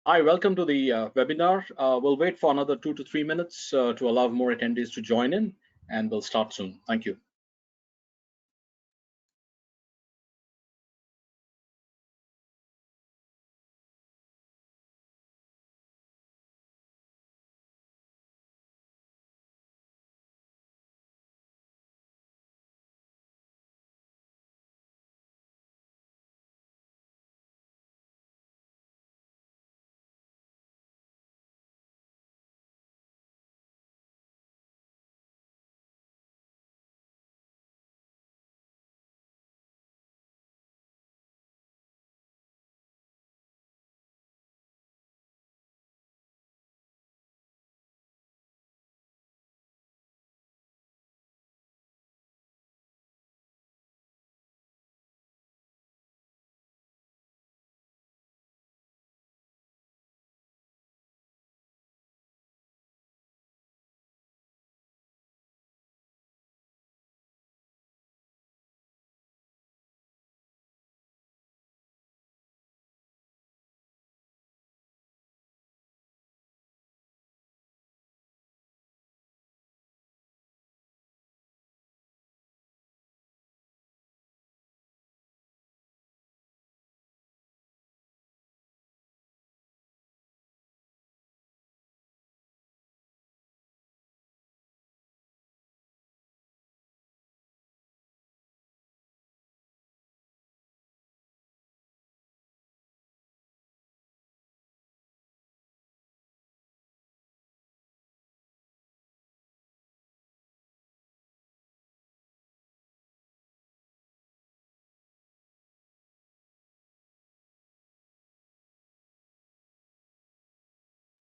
Hi, welcome to the webinar. We'll wait for another 2 to 3 minutes to allow more attendees to join in, and we'll start soon. Thank you.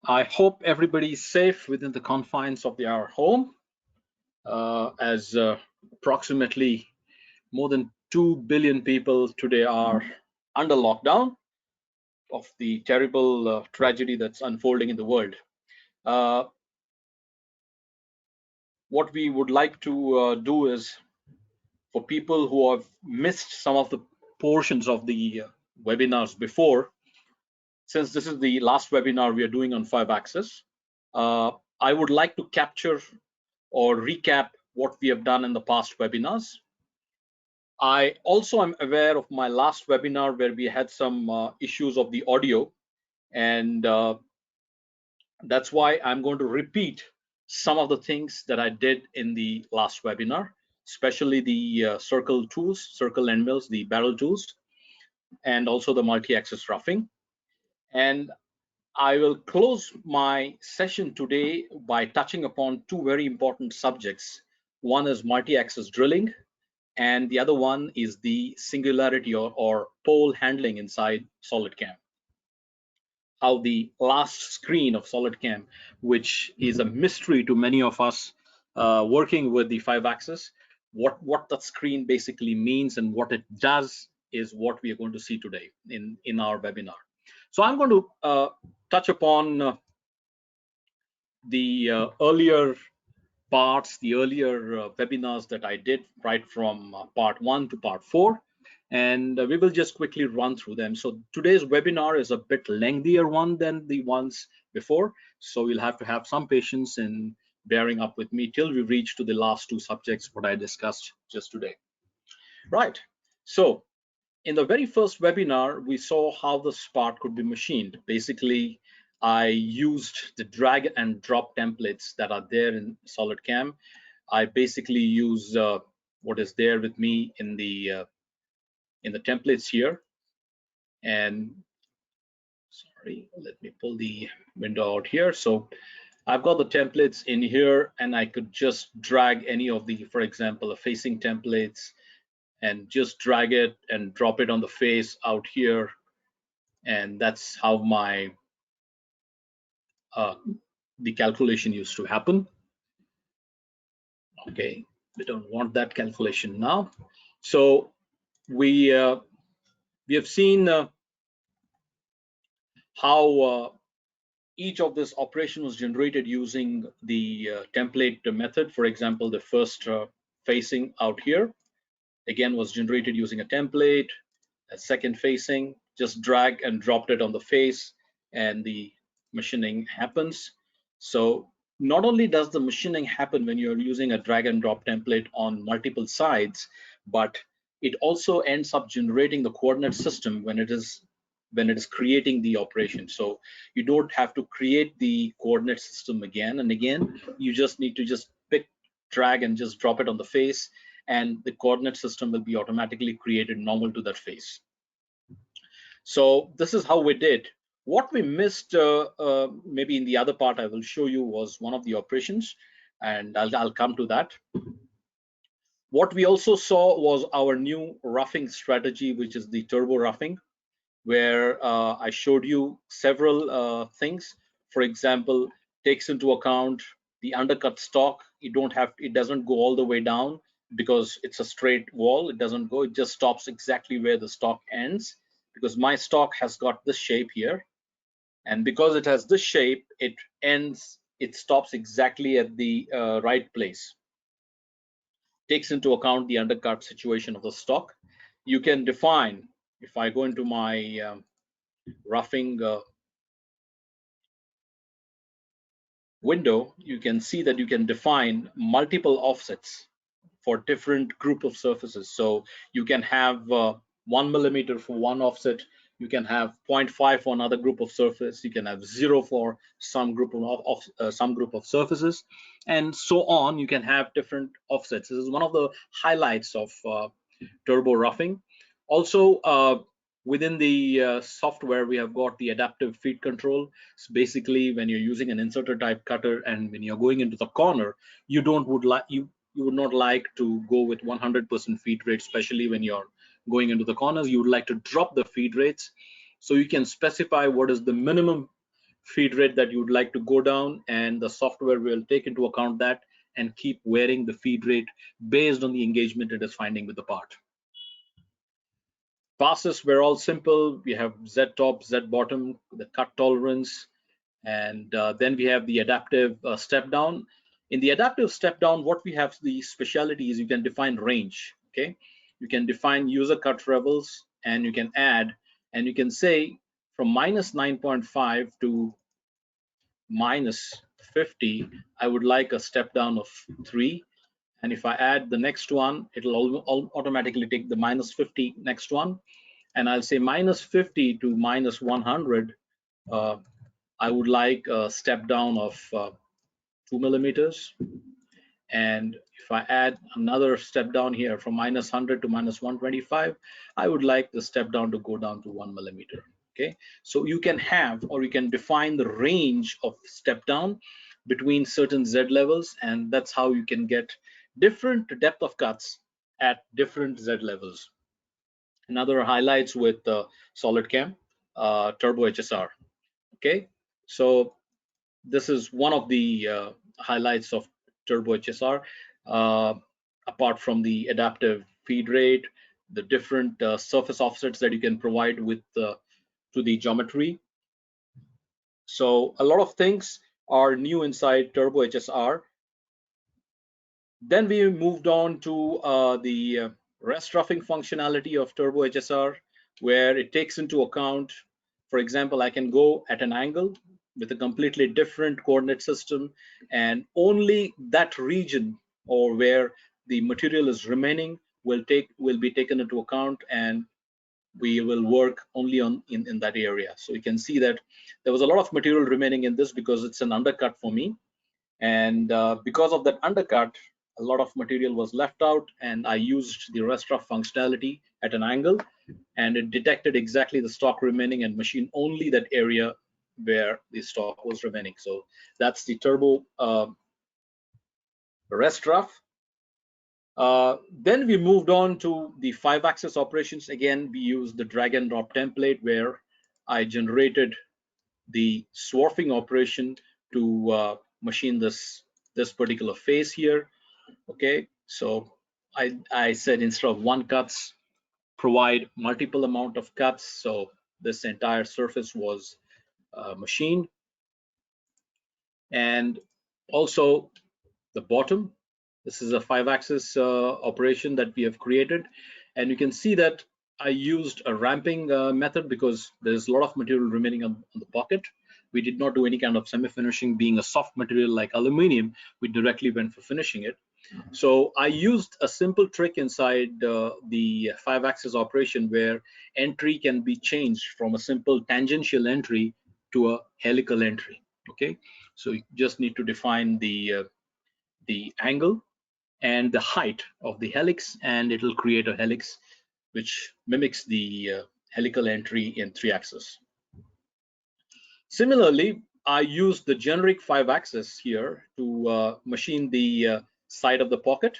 I hope everybody's safe within the confines of their home, as approximately more than 2 billion people today are under lockdown of the terrible tragedy that's unfolding in the world. What we would like to do is, for people who have missed some of the portions of the webinars before, since this is the last webinar we are doing on 5-axis, I would like to capture or recap what we have done in the past webinars. I also am aware of my last webinar where we had some issues of the audio, and that's why I'm going to repeat some of the things that I did in the last webinar, especially the circle tools, circle end mills, the barrel tools, and also the multi-axis roughing. And I will close my session today by touching upon two very important subjects. One is multi-axis drilling, and the other one is the singularity or pole handling inside SolidCAM. How the last screen of SolidCAM, which is a mystery to many of us working with the 5-axis, what that screen basically means and what it does is what we are going to see today in our webinar. So I'm going to touch upon the earlier parts, the earlier webinars that I did, right from part 1 to part 4, and we will just quickly run through them. So today's webinar is a bit lengthier one than the ones before, so you'll have to have some patience in bearing up with me till we reach to the last two subjects what I discussed just today. Right, so in the very first webinar, we saw how this part could be machined. Basically, I used the drag and drop templates that are there in SolidCAM. I basically use what is there with me in the templates here. And sorry, let me pull the window out here. So I've got the templates in here, and I could just drag any of the, for example, the facing templates, and just drag it and drop it on the face out here. And that's how my the calculation used to happen. Okay, we don't want that calculation now. So we have seen how each of this operation was generated using the template method. For example, the first facing out here again was generated using a template. A second facing, just drag and dropped it on the face. and the machining happens. So not only does the machining happen when you're using a drag and drop template on multiple sides, but it also ends up generating the coordinate system when it is creating the operation. So you don't have to create the coordinate system again and again. You just need to just pick, drag, and just drop it on the face, and the coordinate system will be automatically created normal to that face. So this is how we did. What we missed, maybe in the other part I will show you, was one of the operations, and I'll come to that. What we also saw was our new roughing strategy, which is the turbo roughing, where I showed you several things. For example, takes into account the undercut stock. It doesn't go all the way down because it's a straight wall. It doesn't go, it just stops exactly where the stock ends, because my stock has got this shape here. And because it has this shape, it stops exactly at the right place. Takes into account the undercut situation of the stock. You can define, if I go into my roughing window, you can see that you can define multiple offsets for different group of surfaces. So you can have 1 millimeter for one offset, you can have 0.5 for another group of surface, you can have 0 for some group of surfaces, and so on. You can have different offsets. This is one of the highlights of turbo roughing. Also, within the software, we have got the adaptive feed control. So basically, when you're using an inserter type cutter and when you're going into the corner, you would not like to go with 100% feed rate, especially when you're going into the corners. You would like to drop the feed rates. So you can specify what is the minimum feed rate that you would like to go down, and the software will take into account that and keep varying the feed rate based on the engagement it is finding with the part. Passes were all simple. We have Z top, Z bottom, the cut tolerance, and then we have the adaptive step down. In the adaptive step down, what we have, the specialty is you can define range. Okay, you can define user cut levels, and you can add, and you can say from minus 9.5 to minus 50, I would like a step down of 3. And if I add the next one, it'll automatically take the minus 50 next one. And I'll say minus 50 to minus 100. I would like a step down of 2 millimeters. And if I add another step down here from minus 100 to minus 125, I would like the step down to go down to 1 millimeter. Okay, so you can have, or you can define the range of step down between certain Z levels, and that's how you can get different depth of cuts at different Z levels. Another highlights with SolidCAM, Turbo HSR. Okay, so this is one of the highlights of Turbo HSR. Apart from the adaptive feed rate, the different surface offsets that you can provide with to the geometry. So a lot of things are new inside Turbo HSR. Then we moved on to the rest roughing functionality of Turbo HSR, where it takes into account, for example, I can go at an angle with a completely different coordinate system, and only that region or where the material is remaining will be taken into account, and we will work only on in that area. So you can see that there was a lot of material remaining in this because it's an undercut for me, and because of that undercut, a lot of material was left out, and I used the rest rough functionality at an angle, and it detected exactly the stock remaining and machined only that area where the stock was remaining. So that's the turbo rest rough. Then we moved on to the 5-axis operations. Again, we used the drag and drop template where I generated the swarfing operation to machine this particular face here. Okay, so I said instead of one cuts, provide multiple amount of cuts. So this entire surface was machined, and also the bottom. This is a 5-axis operation that we have created, and you can see that I used a ramping method because there's a lot of material remaining on the pocket. We did not do any kind of semi-finishing. Being a soft material like aluminum, we directly went for finishing it. So I used a simple trick inside the 5-axis operation where entry can be changed from a simple tangential entry to a helical entry. Okay, so you just need to define the angle and the height of the helix, and it will create a helix which mimics the helical entry in 3-axis. Similarly, I used the generic 5-axis here to machine the side of the pocket.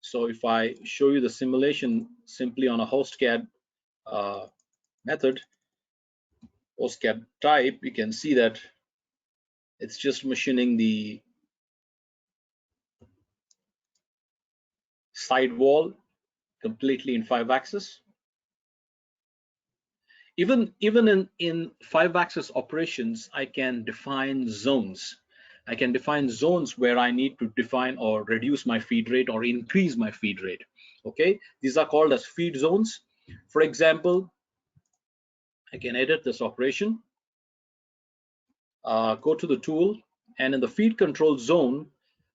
So if I show you the simulation simply on a HostCAD method, HostCAD type, you can see that it's just machining the side wall completely in 5-axis. Even in 5-axis operations, I can define zones. I can define zones where I need to define or reduce my feed rate or increase my feed rate. Okay, these are called as feed zones. For example, I can edit this operation, go to the tool, and in the feed control zone,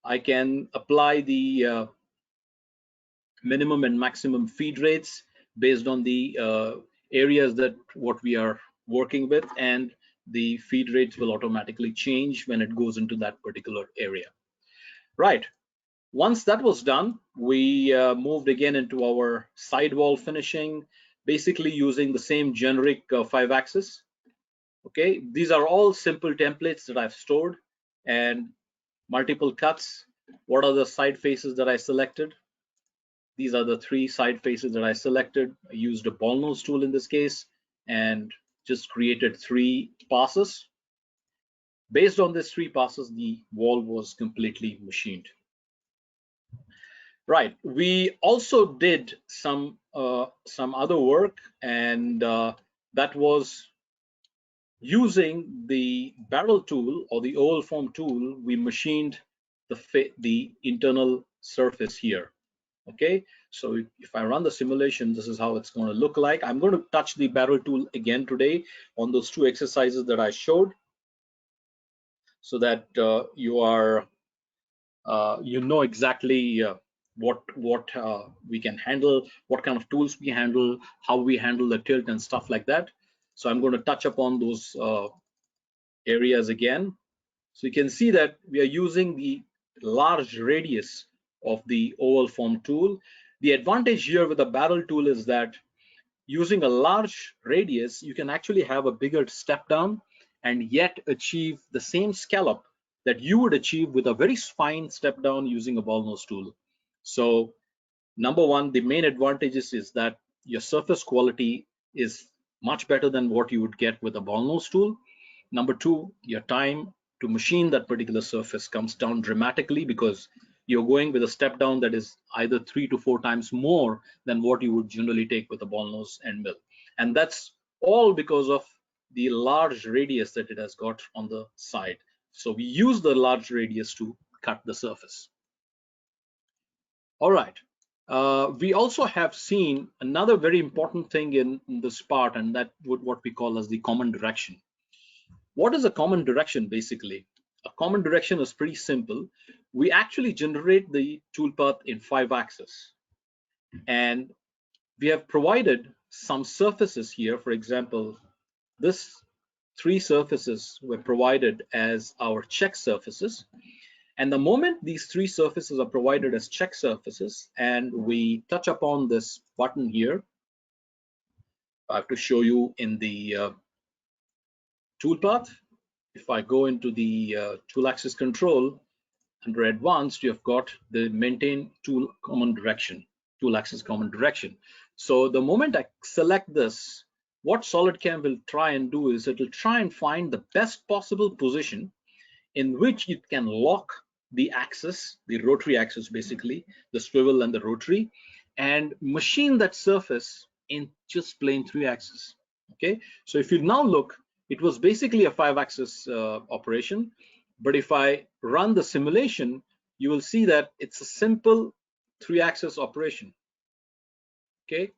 I can apply the minimum and maximum feed rates based on the areas that what we are working with, and the feed rates will automatically change when it goes into that particular area. Right. Once that was done, we moved again into our sidewall finishing, basically using the same generic 5-axis. Okay, these are all simple templates that I've stored, and multiple cuts. What are the side faces that I selected? These are the 3 side faces that I selected. I used a ball nose tool in this case and just created 3 passes. Based on these 3 passes, the wall was completely machined. Right. We also did some other work, and that was using the barrel tool or the oval form tool. We machined the internal surface here. Okay, so if I run the simulation, this is how it's going to look like. I'm going to touch the barrel tool again today on those 2 exercises that I showed, so that you know exactly what we can handle, what kind of tools we handle, how we handle the tilt and stuff like that. So I'm going to touch upon those areas again. So you can see that we are using the large radius of the oval form tool. The advantage here with the barrel tool is that using a large radius, you can actually have a bigger step down and yet achieve the same scallop that you would achieve with a very fine step down using a ball nose tool. So number one, the main advantages is that your surface quality is much better than what you would get with a ball nose tool. Number two, your time to machine that particular surface comes down dramatically because you're going with a step down that is either 3 to 4 times more than what you would generally take with a ball nose end mill. And that's all because of the large radius that it has got on the side. So we use the large radius to cut the surface. All right. We also have seen another very important thing in this part, and that would what we call as the common direction. What is a common direction basically? A common direction is pretty simple. We actually generate the toolpath in 5-axis, and we have provided some surfaces here. For example, this 3 surfaces were provided as our check surfaces. And the moment these 3 surfaces are provided as check surfaces and we touch upon this button here, I have to show you in the toolpath. If I go into the tool axis control, under advanced, you have got the maintain tool common direction, tool axis common direction. So the moment I select this, what SolidCAM will try and do is it will try and find the best possible position in which it can lock the axis, the rotary axis basically, the swivel and the rotary, and machine that surface in just plain 3-axis. Okay, so if you now look, it was basically a 5-axis operation, but if I run the simulation, you will see that it's a simple 3-axis operation. Okay,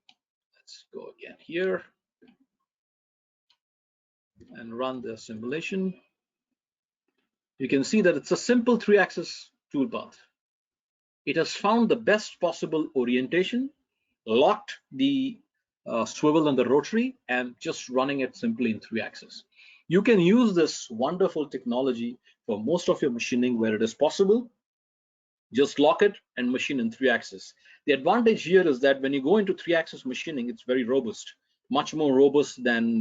Let's go again here and run the simulation. You can see that it's a simple 3-axis toolpath. It has found the best possible orientation, locked the swivel and the rotary, and just running it simply in 3-axis. You can use this wonderful technology for most of your machining where it is possible. Just lock it and machine in 3-axis. The advantage here is that when you go into 3-axis machining, it's very robust, much more robust than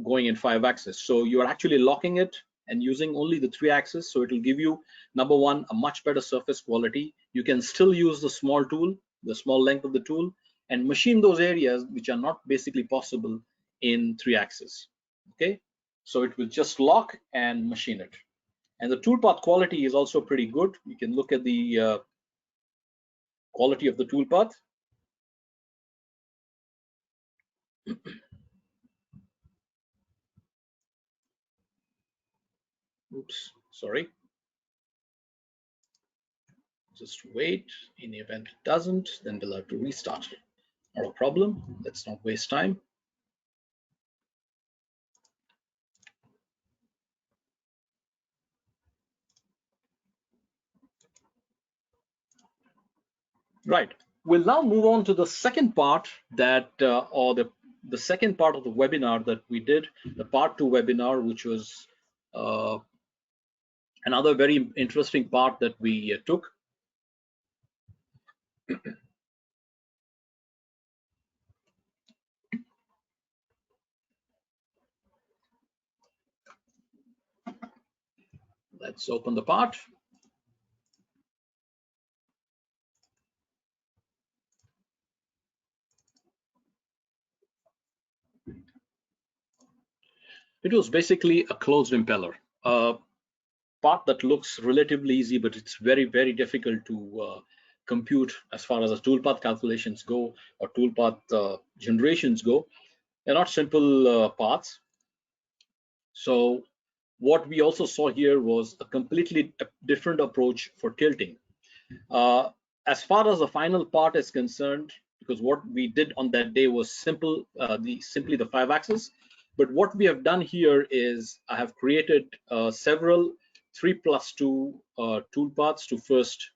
going in 5-axis. So you are actually locking it and using only the 3-axis. So it will give you, number one, a much better surface quality. You can still use the small tool, the small length of the tool, and machine those areas which are not basically possible in 3-axis. Okay, so it will just lock and machine it. And the toolpath quality is also pretty good. You can look at the quality of the toolpath. Oops, sorry. Just wait. In the event it doesn't, then we'll have to restart. Not a problem. Let's not waste time. Right. We'll now move on to the second part that, or the second part of the webinar that we did, the part 2 webinar, which was another very interesting part that we took. Let's open the part. It was basically a closed impeller, a part that looks relatively easy, but it's very, very difficult to compute as far as the toolpath calculations go or toolpath generations go. They're not simple paths. So what we also saw here was a completely different approach for tilting. As far as the final part is concerned, because what we did on that day was simply the 5-axis, but what we have done here is I have created several 3+2 toolpaths to first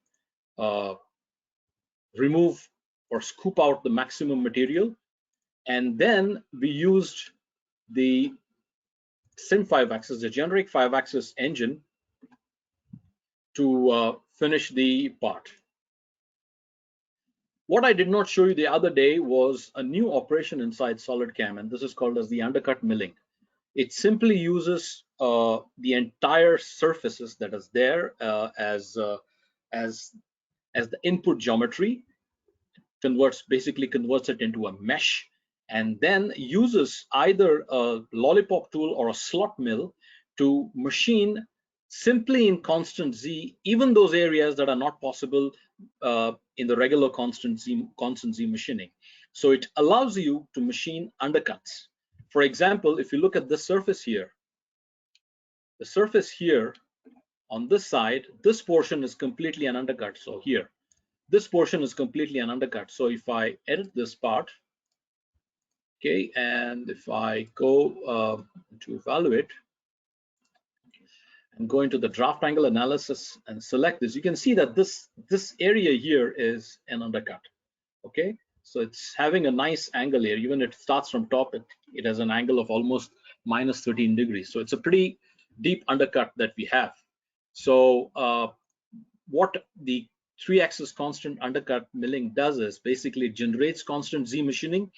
remove or scoop out the maximum material, and then we used the Sim 5-axis, the generic 5-axis engine, to finish the part. What I did not show you the other day was a new operation inside SolidCAM, and this is called as the undercut milling. It simply uses the entire surfaces that is there as the input geometry, basically converts it into a mesh, and then uses either a lollipop tool or a slot mill to machine simply in constant Z, even those areas that are not possible in the regular constant Z machining. So it allows you to machine undercuts. For example, if you look at this surface here, the surface here on this side, this portion is completely an undercut. So here, this portion is completely an undercut. So if I edit this part, okay, and if I go to evaluate and go into the draft angle analysis and select this, you can see that this area here is an undercut. Okay, so it's having a nice angle here. Even if it starts from top, it has an angle of almost minus 13 degrees. So it's a pretty deep undercut that we have. So what the 3-axis constant undercut milling does is basically generates constant Z machining,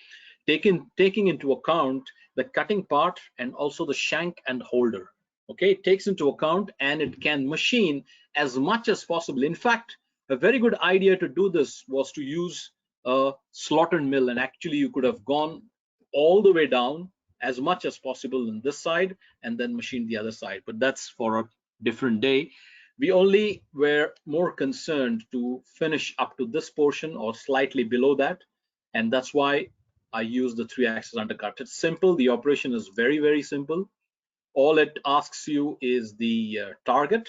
taking into account the cutting part and also the shank and holder. Okay, it takes into account, and it can machine as much as possible. In fact, a very good idea to do this was to use a slotted mill, and actually you could have gone all the way down as much as possible on this side and then machine the other side, but that's for a different day. We only were more concerned to finish up to this portion or slightly below that, and that's why I use the 3-axis undercut. It's simple. The operation is very, very simple. All it asks you is the target,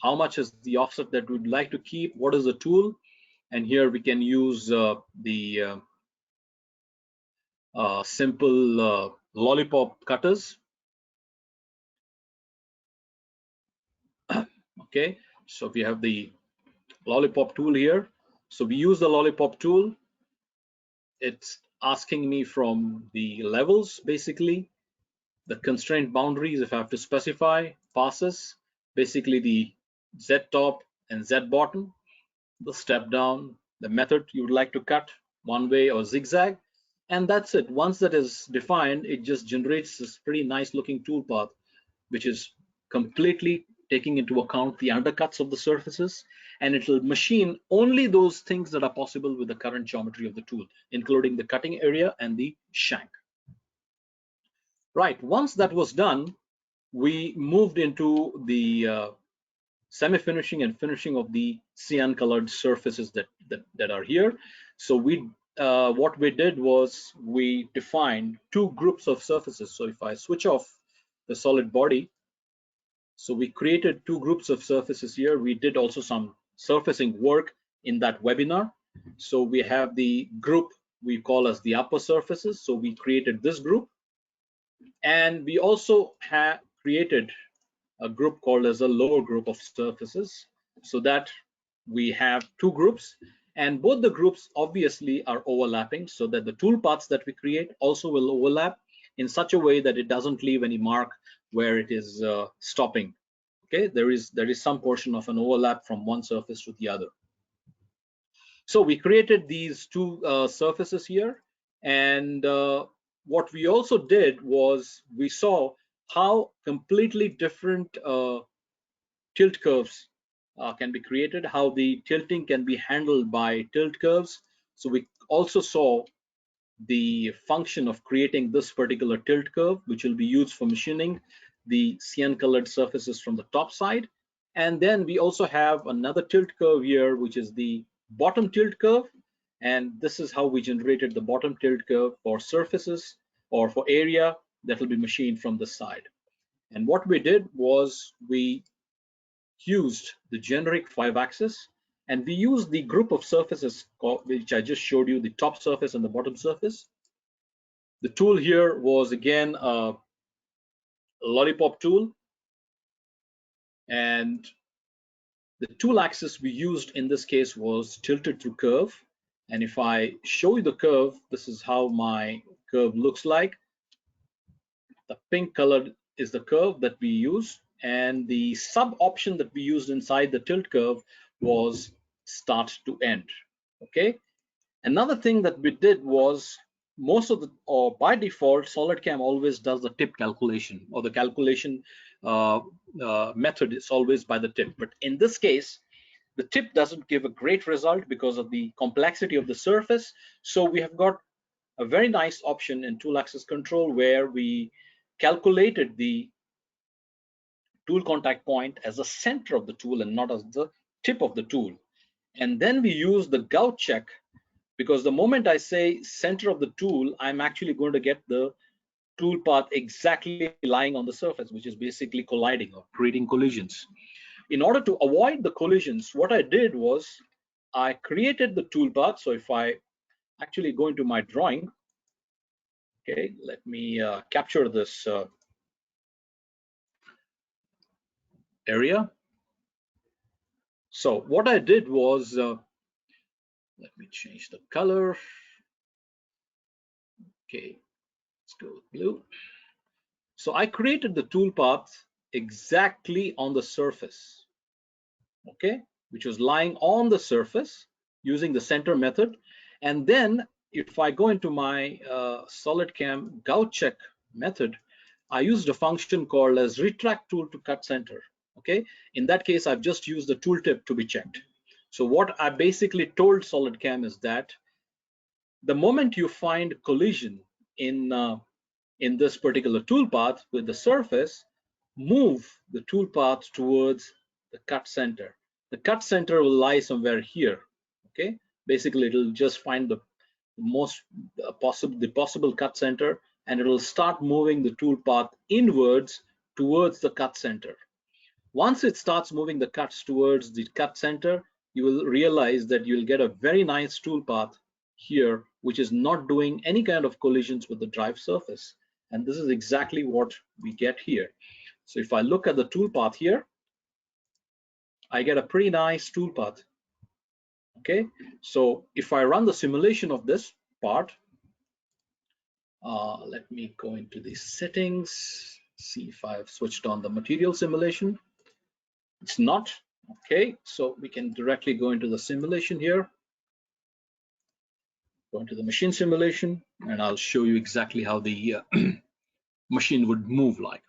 how much is the offset that we'd like to keep, what is the tool, and here we can use the simple lollipop cutters. Okay, so we have the lollipop tool here. So we use the lollipop tool. It's asking me from the levels, basically the constraint boundaries, if I have to specify, passes, basically the Z top and Z bottom, the step down, the method you would like to cut, one way or zigzag, and that's it. Once that is defined, it just generates this pretty nice looking toolpath, which is completely taking into account the undercuts of the surfaces, and it will machine only those things that are possible with the current geometry of the tool, including the cutting area and the shank. Right, once that was done, we moved into the semi-finishing and finishing of the cyan colored surfaces that are here. So what we did was we defined two groups of surfaces. So if I switch off the solid body, so we created two groups of surfaces here. We did also some surfacing work in that webinar. So we have the group we call as the upper surfaces. So we created this group, and we also have created a group called as a lower group of surfaces, so that we have two groups, and both the groups obviously are overlapping, so that the tool paths that we create also will overlap in such a way that it doesn't leave any mark where it is stopping. Okay, there is some portion of an overlap from one surface to the other. So we created these two surfaces here, and what we also did was we saw how completely different tilt curves can be created, how the tilting can be handled by tilt curves. So we also saw the function of creating this particular tilt curve, which will be used for machining the cyan colored surfaces from the top side. And then we also have another tilt curve here, which is the bottom tilt curve. And this is how we generated the bottom tilt curve for surfaces or for area that will be machined from this side. And what we did was we used the generic 5-axis, and we used the group of surfaces which I just showed you, the top surface and the bottom surface. The tool here was again a lollipop tool, and the tool axis we used in this case was tilted through curve. And if I show you the curve, this is how my curve looks like. The pink colored is the curve that we use, and the sub option that we used inside the tilt curve was start to end. Okay, another thing that we did was most of the, or by default, SolidCAM always does the tip calculation, or the calculation method is always by the tip. But in this case, the tip doesn't give a great result because of the complexity of the surface. So we have got a very nice option in tool axis control where we calculated the tool contact point as the center of the tool and not as the tip of the tool. And then we use the gout check, because the moment I say center of the tool, I'm actually going to get the tool path exactly lying on the surface, which is basically colliding or creating collisions. In order to avoid the collisions, what I did was I created the tool path. So if I actually go into my drawing, okay, let me capture this area. So what I did was, let me change the color. Okay, let's go with blue. So I created the tool path exactly on the surface, okay, which was lying on the surface using the center method. And then if I go into my SolidCAM gout check method, I used a function called as Retract tool to cut center. Okay, in that case, I've just used the tooltip to be checked. So what I basically told SolidCAM is that the moment you find collision in this particular toolpath with the surface, move the toolpath towards the cut center. The cut center will lie somewhere here. Okay, basically it'll just find the most possible cut center, and it will start moving the toolpath inwards towards the cut center. Once it starts moving the cuts towards the cut center, you will realize that you'll get a very nice toolpath here, which is not doing any kind of collisions with the drive surface. And this is exactly what we get here. So if I look at the toolpath here, I get a pretty nice toolpath. Okay, so if I run the simulation of this part, let me go into the settings, see if I've switched on the material simulation. It's not. Okay, so we can directly go into the simulation here, go into the machine simulation, and I'll show you exactly how the machine would move like.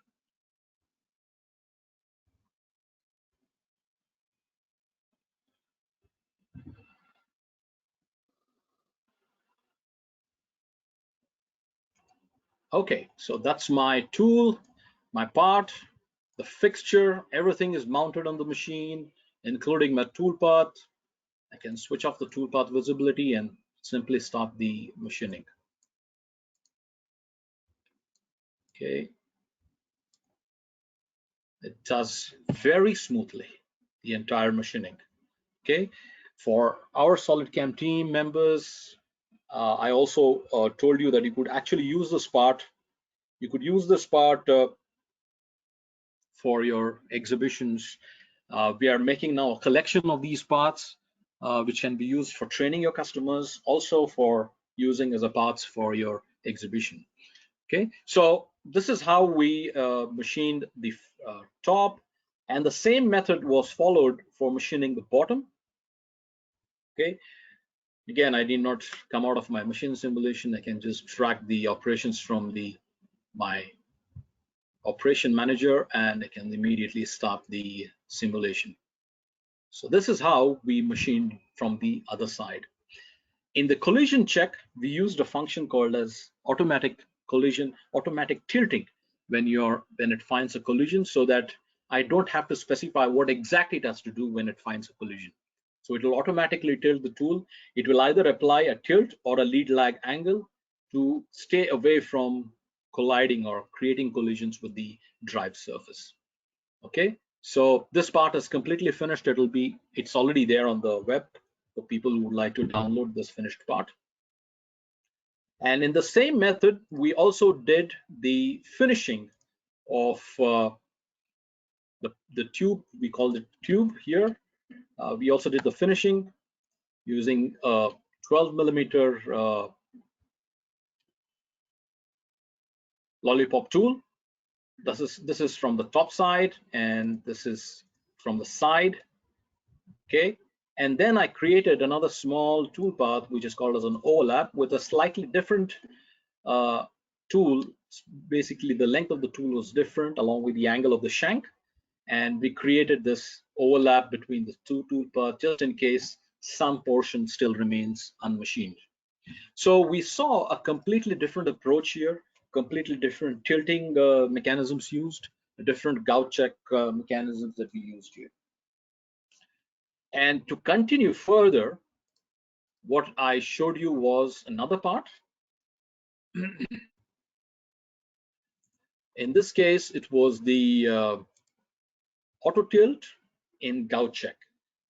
Okay, so that's my tool, my part, the fixture, everything is mounted on the machine, including my toolpath. I can switch off the toolpath visibility and simply start the machining. Okay, it does very smoothly the entire machining. Okay, for our SolidCAM team members, I also told you that you could actually use this part. You could use this part for your exhibitions. We are making now a collection of these parts, which can be used for training your customers, also for using as a parts for your exhibition. Okay, so this is how we machined the top, and the same method was followed for machining the bottom. Okay, again, I did not come out of my machine simulation. I can just track the operations from my operation manager, and I can immediately start the simulation. So this is how we machined from the other side. In the collision check, we used a function called as automatic collision, automatic tilting when it finds a collision, so that I don't have to specify what exactly it has to do when it finds a collision. So it will automatically tilt the tool. It will either apply a tilt or a lead lag angle to stay away from colliding or creating collisions with the drive surface. Okay, so this part is completely finished. It's already there on the web for people who would like to download this finished part. And in the same method, we also did the finishing of the tube. We called it tube here. We also did the finishing using a 12mm lollipop tool. This is from the top side, and this is from the side. Okay, and then I created another small toolpath, which is called as an overlap, with a slightly different tool. Basically, the length of the tool was different along with the angle of the shank, and we created this overlap between the two toolpaths just in case some portion still remains unmachined. So we saw a completely different approach here, completely different tilting mechanisms used, different gout check mechanisms that we used here. And to continue further, what I showed you was another part. In this case, it was the auto tilt in gout check,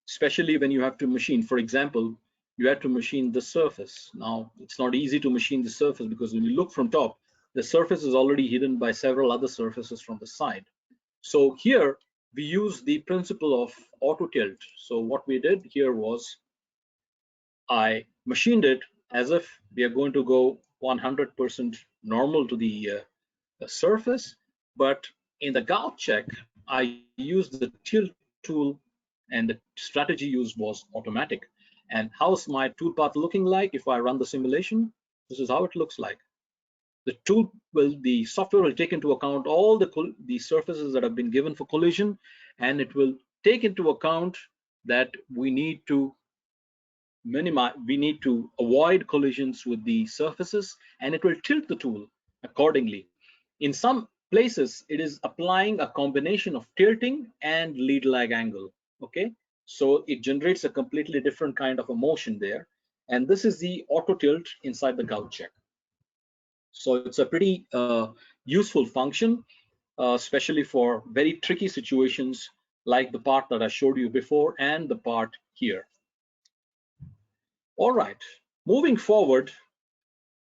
especially when you have to machine. For example, you have to machine the surface. Now, it's not easy to machine the surface because when you look from top, the surface is already hidden by several other surfaces from the side. So here, we use the principle of auto tilt. So what we did here was I machined it as if we are going to go 100% normal to the surface, but in the gout check, I used the tilt tool, and the strategy used was automatic. And how's my toolpath looking like if I run the simulation? This is how it looks like. The software will take into account all the surfaces that have been given for collision, and it will take into account that we need to avoid collisions with the surfaces, and it will tilt the tool accordingly. In some places, it is applying a combination of tilting and lead lag angle. Okay, so it generates a completely different kind of a motion there, and this is the auto tilt inside the gout check. So it's a pretty useful function, especially for very tricky situations like the part that I showed you before and the part here. All right, Moving forward,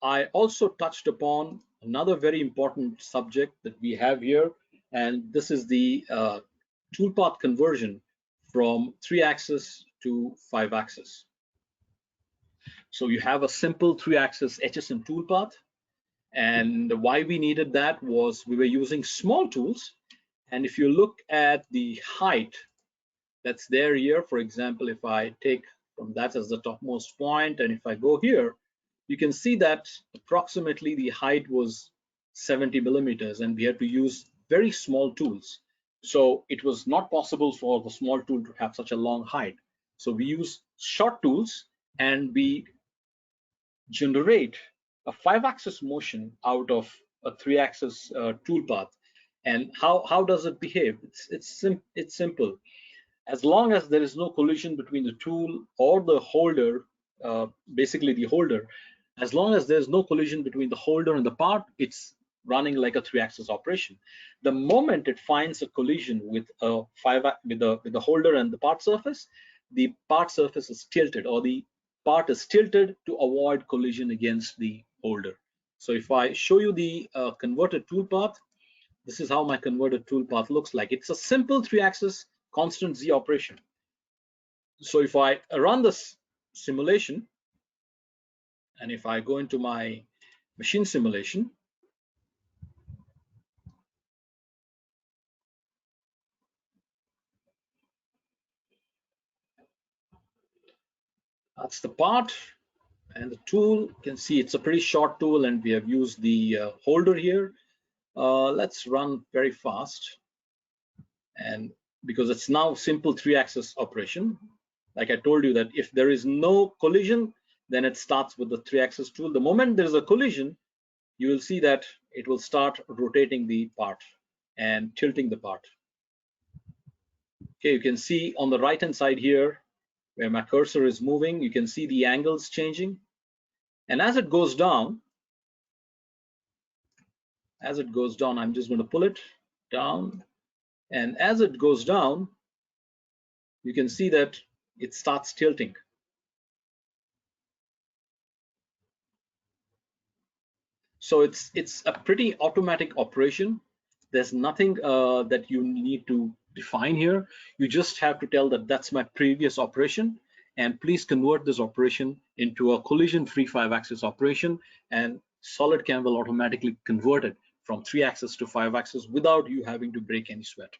I also touched upon another very important subject that we have here, and this is the toolpath conversion from 3-axis to 5-axis. So you have a simple 3-axis HSM toolpath, and why we needed that was we were using small tools, and if you look at the height that's there here, for example, if I take from that as the topmost point, and if I go here, you can see that approximately the height was 70 millimeters, and we had to use very small tools. So it was not possible for the small tool to have such a long height. So we use short tools, and we generate a 5-axis motion out of a 3-axis toolpath. And how does it behave? It's simple. As long as there is no collision between the tool or the holder, basically the holder, as long as there's no collision between the holder and the part, it's running like a 3-axis operation. The moment it finds a collision with the holder and the part surface, the part surface is tilted, or the part is tilted to avoid collision against the holder. So if I show you the converted tool path, this is how my converted tool path looks like. It's a simple 3-axis constant Z operation. So if I run this simulation, and if I go into my machine simulation, that's the part, and the tool, you can see it's a pretty short tool, and we have used the holder here. Let's run very fast, and because it's now simple 3-axis operation, like I told you that if there is no collision, then it starts with the 3-axis tool. The moment there is a collision, you will see that it will start rotating the part and tilting the part. Okay, you can see on the right hand side here where my cursor is moving, you can see the angles changing, and as it goes down, I'm just going to pull it down, and as it goes down, you can see that it starts tilting. So it's a pretty automatic operation. There's nothing that you need to define here. You just have to tell that that's my previous operation, and please convert this operation into a collision-free 5-axis operation, and SolidCAM will automatically convert it from 3-axis to 5-axis without you having to break any sweat.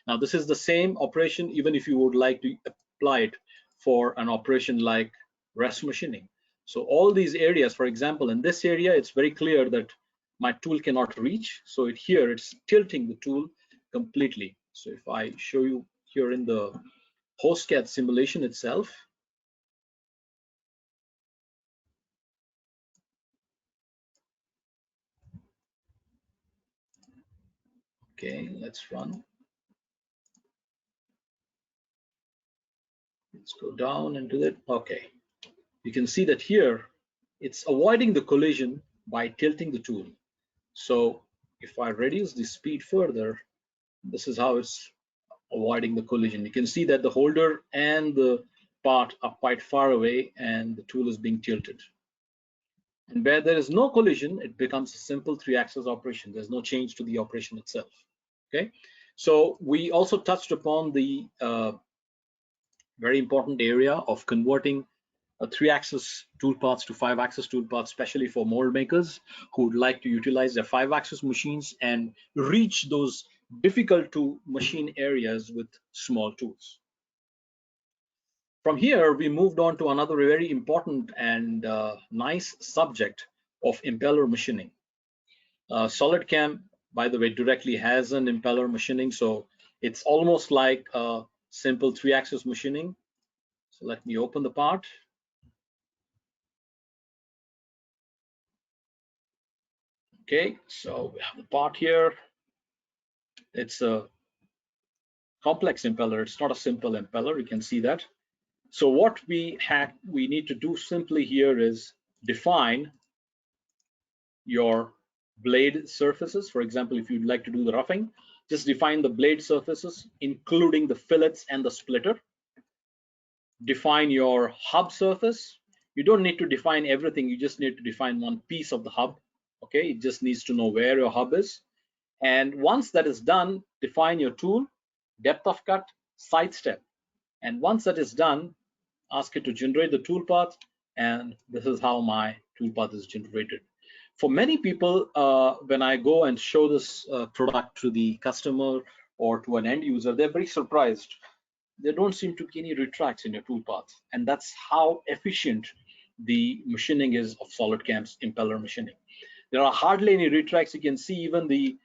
Now this is the same operation even if you would like to apply it for an operation like rest machining. So all these areas, for example, in this area, it's very clear that my tool cannot reach. So here it's tilting the tool completely. So if I show you here in the HostCAD simulation itself, okay, let's run. Let's go down into it. Okay, you can see that here it's avoiding the collision by tilting the tool. So if I reduce the speed further, this is how it's avoiding the collision. You can see that the holder and the part are quite far away and the tool is being tilted. And where there is no collision, it becomes a simple 3-axis operation. There's no change to the operation itself. Okay, so we also touched upon the very important area of converting a 3-axis toolpaths to 5-axis toolpaths, especially for mold makers who would like to utilize their 5-axis machines and reach those difficult to machine areas with small tools. From here, we moved on to another very important and nice subject of impeller machining. SolidCAM, by the way, directly has an impeller machining, so it's almost like a simple 3-axis machining. So let me open the part. Okay, so we have the part here. It's a complex impeller. It's not a simple impeller. You can see that. So what we need to do simply here is define your blade surfaces. For example, if you'd like to do the roughing, just define the blade surfaces, including the fillets and the splitter. Define your hub surface, You don't need to define everything. You just need to define one piece of the hub. Okay, it just needs to know where your hub is. And once that is done, define your tool, depth of cut, side step. And once that is done, ask it to generate the toolpath, and this is how my toolpath is generated. For many people, when I go and show this product to the customer or to an end user, they're very surprised. There don't seem to be any retracts in your toolpath, and that's how efficient the machining is of SolidCAM's impeller machining. There are hardly any retracts. You can see even the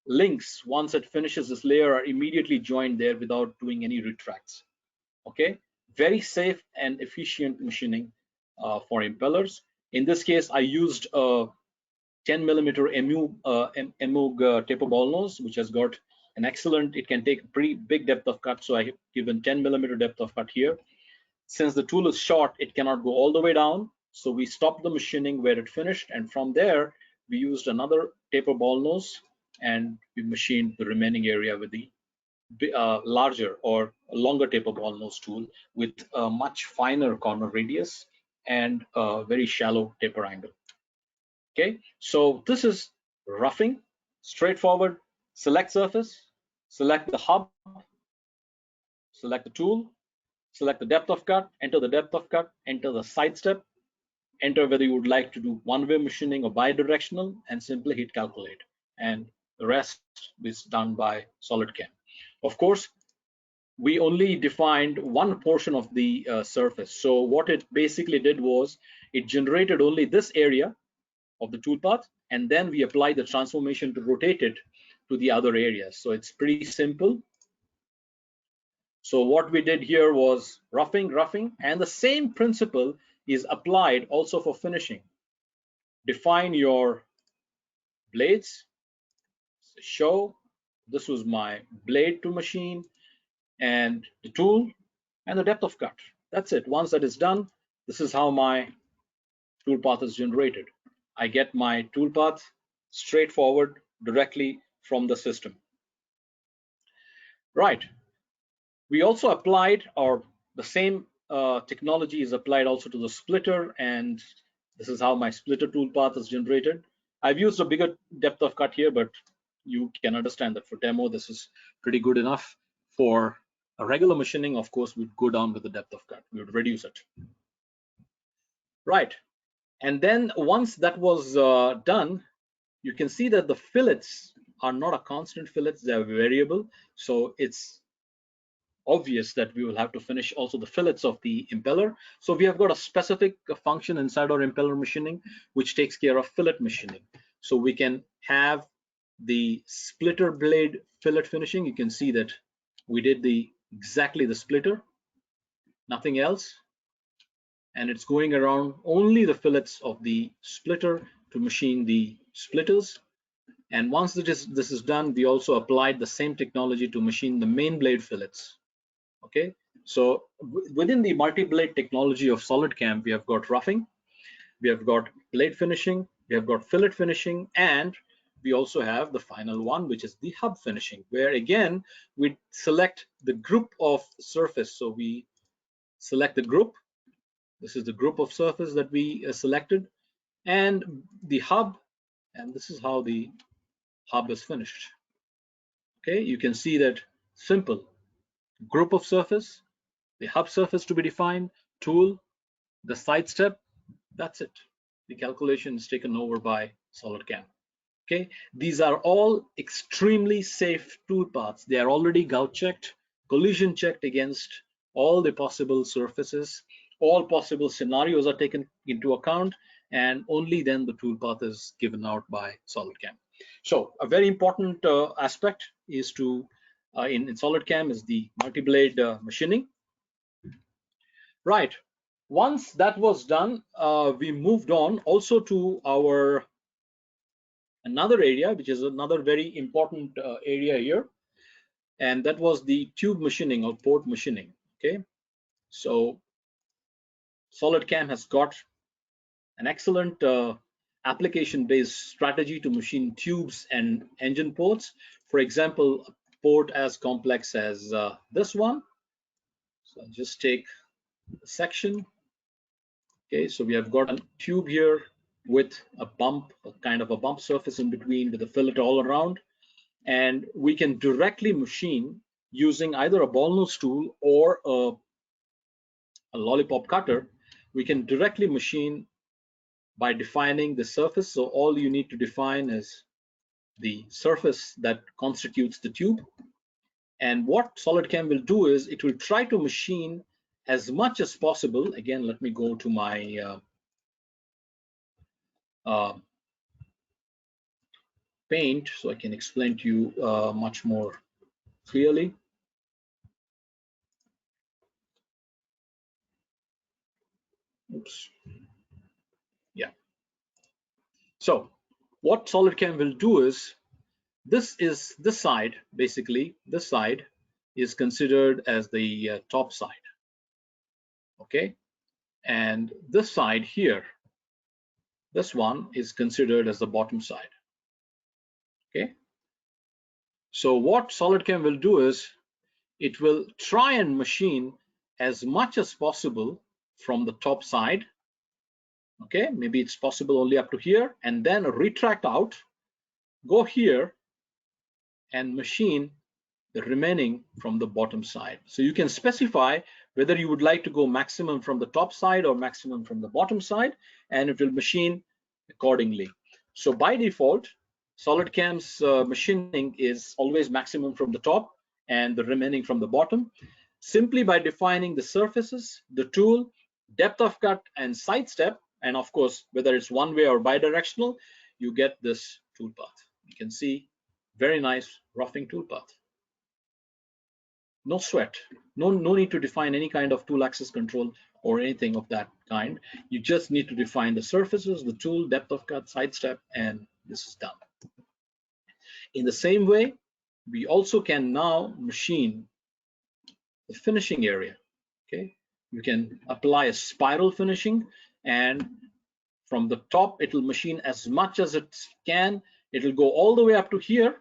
links, once it finishes this layer, are immediately joined there without doing any retracts. Okay, very safe and efficient machining for impellers. In this case, I used a 10 millimeter MOG taper ball nose, which has got an excellent, it can take a pretty big depth of cut. So I have given 10 millimeter depth of cut here. Since the tool is short, it cannot go all the way down. So we stopped the machining where it finished. And from there, we used another taper ball nose and we machined the remaining area with the larger or longer taper ball nose tool with a much finer corner radius and a very shallow taper angle. Okay, so this is roughing, straightforward. Select surface, select the hub, select the tool, select the depth of cut, enter the depth of cut, enter the side step, enter whether you would like to do one-way machining or bidirectional, and simply hit calculate. And the rest is done by SolidCAM. Of course, we only defined one portion of the surface. So what it basically did was it generated only this area of the toolpath, and then we apply the transformation to rotate it to the other areas. So it's pretty simple. So what we did here was roughing, and the same principle is applied also for finishing. Define your blades. Show, this was my blade to machine, and the tool, and the depth of cut. That's it. Once that is done, this is how my toolpath is generated. I get my toolpath straightforward directly from the system. Right. We also applied, or the same technology is applied also to the splitter, and this is how my splitter toolpath is generated. I've used a bigger depth of cut here, but you can understand that for demo, this is pretty good enough. For a regular machining, of course, we'd go down with the depth of cut. We would reduce it. Right. And then once that was done, you can see that the fillets are not a constant fillets, they're variable. So it's obvious that we will have to finish also the fillets of the impeller. So we have got a specific function inside our impeller machining, which takes care of fillet machining. So we can have the splitter blade fillet finishing. You can see that we did exactly the splitter, nothing else. And it's going around only the fillets of the splitter to machine the splitters. And once this is done, we also applied the same technology to machine the main blade fillets. Okay, so within the multi-blade technology of SolidCAM, we have got roughing, we have got blade finishing, we have got fillet finishing, and we also have the final one, which is the hub finishing, where again we select the group of surface. So we select the group. This is the group of surface that we selected, and the hub, and this is how the hub is finished. Okay, you can see that simple. Group of surface, the hub surface to be defined, tool, the side step, that's it. The calculation is taken over by SolidCAM. Okay, these are all extremely safe toolpaths. They are already gout checked, collision checked against all the possible surfaces. All possible scenarios are taken into account, and only then the toolpath is given out by SolidCAM. So a very important aspect is to in SolidCAM is the multi-blade machining. Right. Once that was done, we moved on also to our another area, which is another very important area here, and that was the tube machining or port machining. Okay, so SolidCAM has got an excellent application-based strategy to machine tubes and engine ports. For example, a port as complex as this one. So I'll just take a section Okay, so we have got a tube here with a bump, a kind of a bump surface in between with a fillet all around, and we can directly machine using either a ball nose tool or a lollipop cutter. We can directly machine by defining the surface. So all you need to define is the surface that constitutes the tube. And what SolidCAM will do is it will try to machine as much as possible. Again, let me go to my paint so I can explain to you much more clearly. Oops. Yeah. So what SolidCAM will do is this side, basically this side is considered as the top side. Okay, and this side here, this one is considered as the bottom side. Okay, so what SolidCAM will do is it will try and machine as much as possible from the top side. Okay, maybe it's possible only up to here, and then retract out, go here and machine the remaining from the bottom side. So you can specify whether you would like to go maximum from the top side or maximum from the bottom side, and it will machine accordingly. So by default, SolidCAM's machining is always maximum from the top and the remaining from the bottom. Simply by defining the surfaces, the tool, depth of cut, and side step, and of course, whether it's one way or bidirectional, you get this toolpath. You can see very nice roughing toolpath. No sweat, no need to define any kind of tool axis control or anything of that kind. You just need to define the surfaces, the tool, depth of cut, side step, and this is done. In the same way, we also can now machine the finishing area. Okay, you can apply a spiral finishing, and from the top it will machine as much as it can. It will go all the way up to here.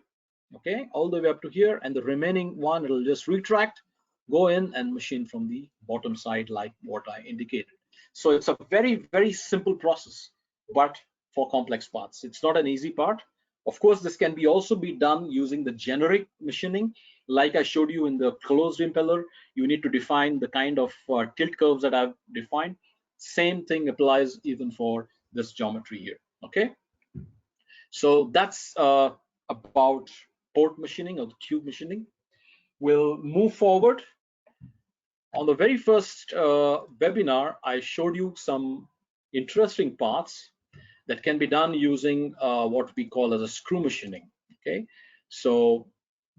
Okay, all the way up to here, and the remaining one it'll just retract, go in and machine from the bottom side like what I indicated. So it's a very simple process, but for complex parts. It's not an easy part. Of course, this can be also be done using the generic machining. Like I showed you in the closed impeller, you need to define the kind of tilt curves that I've defined. Same thing applies even for this geometry here. Okay, so that's about port machining or the tube machining. We'll move forward. On the very first webinar, I showed you some interesting parts that can be done using what we call as a screw machining. Okay, so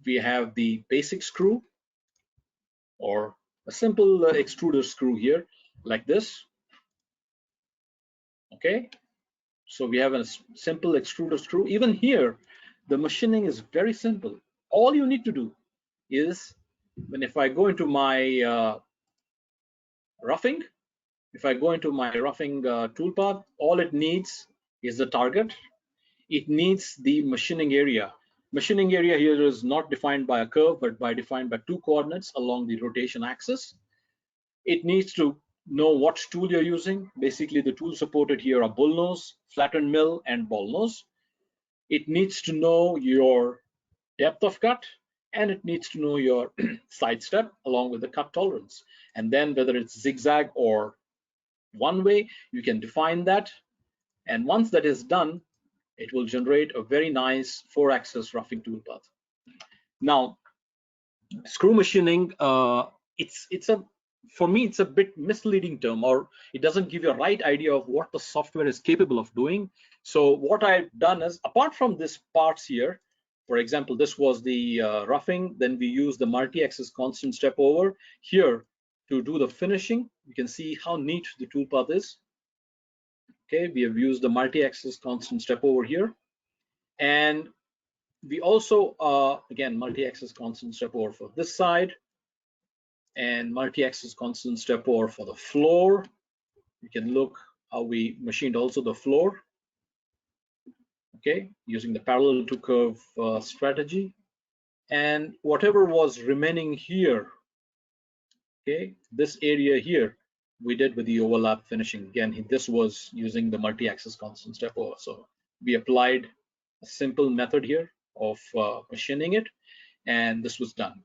we have the basic screw or a simple extruder screw here like this. Okay, so we have a simple extruder screw. Even here, the machining is very simple. All you need to do is, if I go into my roughing, if I go into my roughing toolpath, all it needs is the target. It needs the machining area. Machining area here is not defined by a curve, but defined by 2 coordinates along the rotation axis. It needs to know what tool you're using. Basically, the tools supported here are bull nose, flattened mill, and ball nose. It needs to know your depth of cut, and it needs to know your side step along with the cut tolerance. And then whether it's zigzag or one way, you can define that. And once that is done, it will generate a very nice 4-axis roughing toolpath. Now, screw machining, for me, it's a bit misleading term, or it doesn't give you a right idea of what the software is capable of doing. So what I've done is, apart from this parts here, for example, this was the roughing, then we use the multi-axis constant step over here to do the finishing. You can see how neat the toolpath is. Okay, we have used the multi-axis constant step over here, and we also again multi-axis constant step over for this side, and multi-axis constant step over for the floor. You can look how we machined also the floor. Okay, using the parallel to curve strategy, and whatever was remaining here, okay, this area here, we did with the overlap finishing. Again, this was using the multi-axis constant step over. So we applied a simple method here of machining it, and this was done.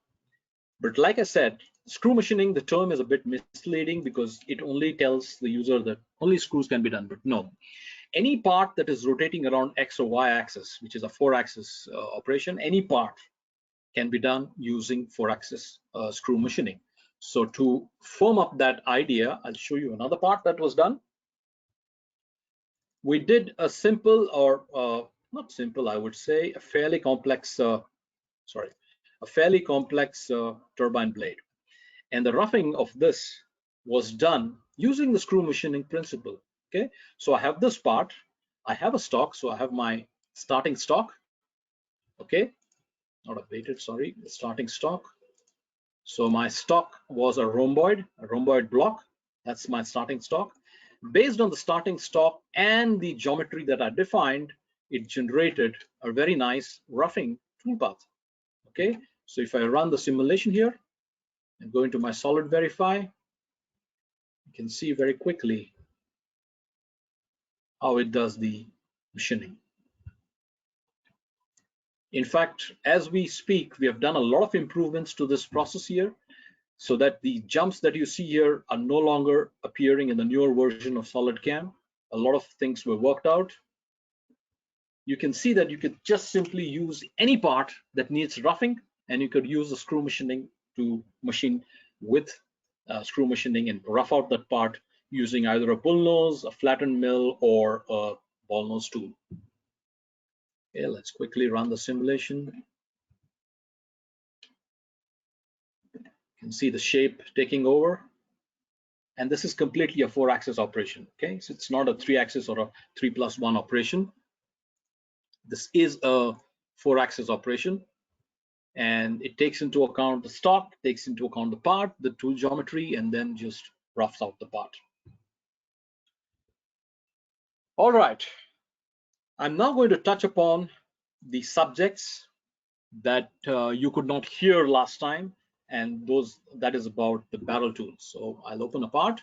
But like I said, screw machining, the term is a bit misleading because it only tells the user that only screws can be done. But no, any part that is rotating around X or Y axis, which is a 4-axis operation, any part can be done using 4-axis screw machining. So to firm up that idea, I'll show you another part that was done. We did a simple, or not simple, I would say, a fairly complex, a fairly complex turbine blade. And the roughing of this was done using the screw machining principle. Okay, so I have this part, I have a stock, so I have my starting stock. Okay, not a weighted, sorry, the starting stock. So my stock was a rhomboid block. That's my starting stock. Based on the starting stock and the geometry that I defined, it generated a very nice roughing toolpath. Okay, so if I run the simulation here and go into my solid verify, you can see very quickly how it does the machining. In fact, as we speak, we have done a lot of improvements to this process here, so that the jumps that you see here are no longer appearing in the newer version of SolidCAM. A lot of things were worked out. You can see that you could just simply use any part that needs roughing, and you could use the screw machining to machine with screw machining and rough out that part using either a bull nose, a flattened mill, or a ball nose tool. Okay, let's quickly run the simulation. You can see the shape taking over. And this is completely a 4-axis operation. Okay, so it's not a 3-axis or a 3+1 operation. This is a 4-axis operation, and it takes into account the stock, takes into account the part, the tool geometry, and then just roughs out the part. All right, I'm now going to touch upon the subjects that you could not hear last time, and that is about the barrel tools. So I'll open a part.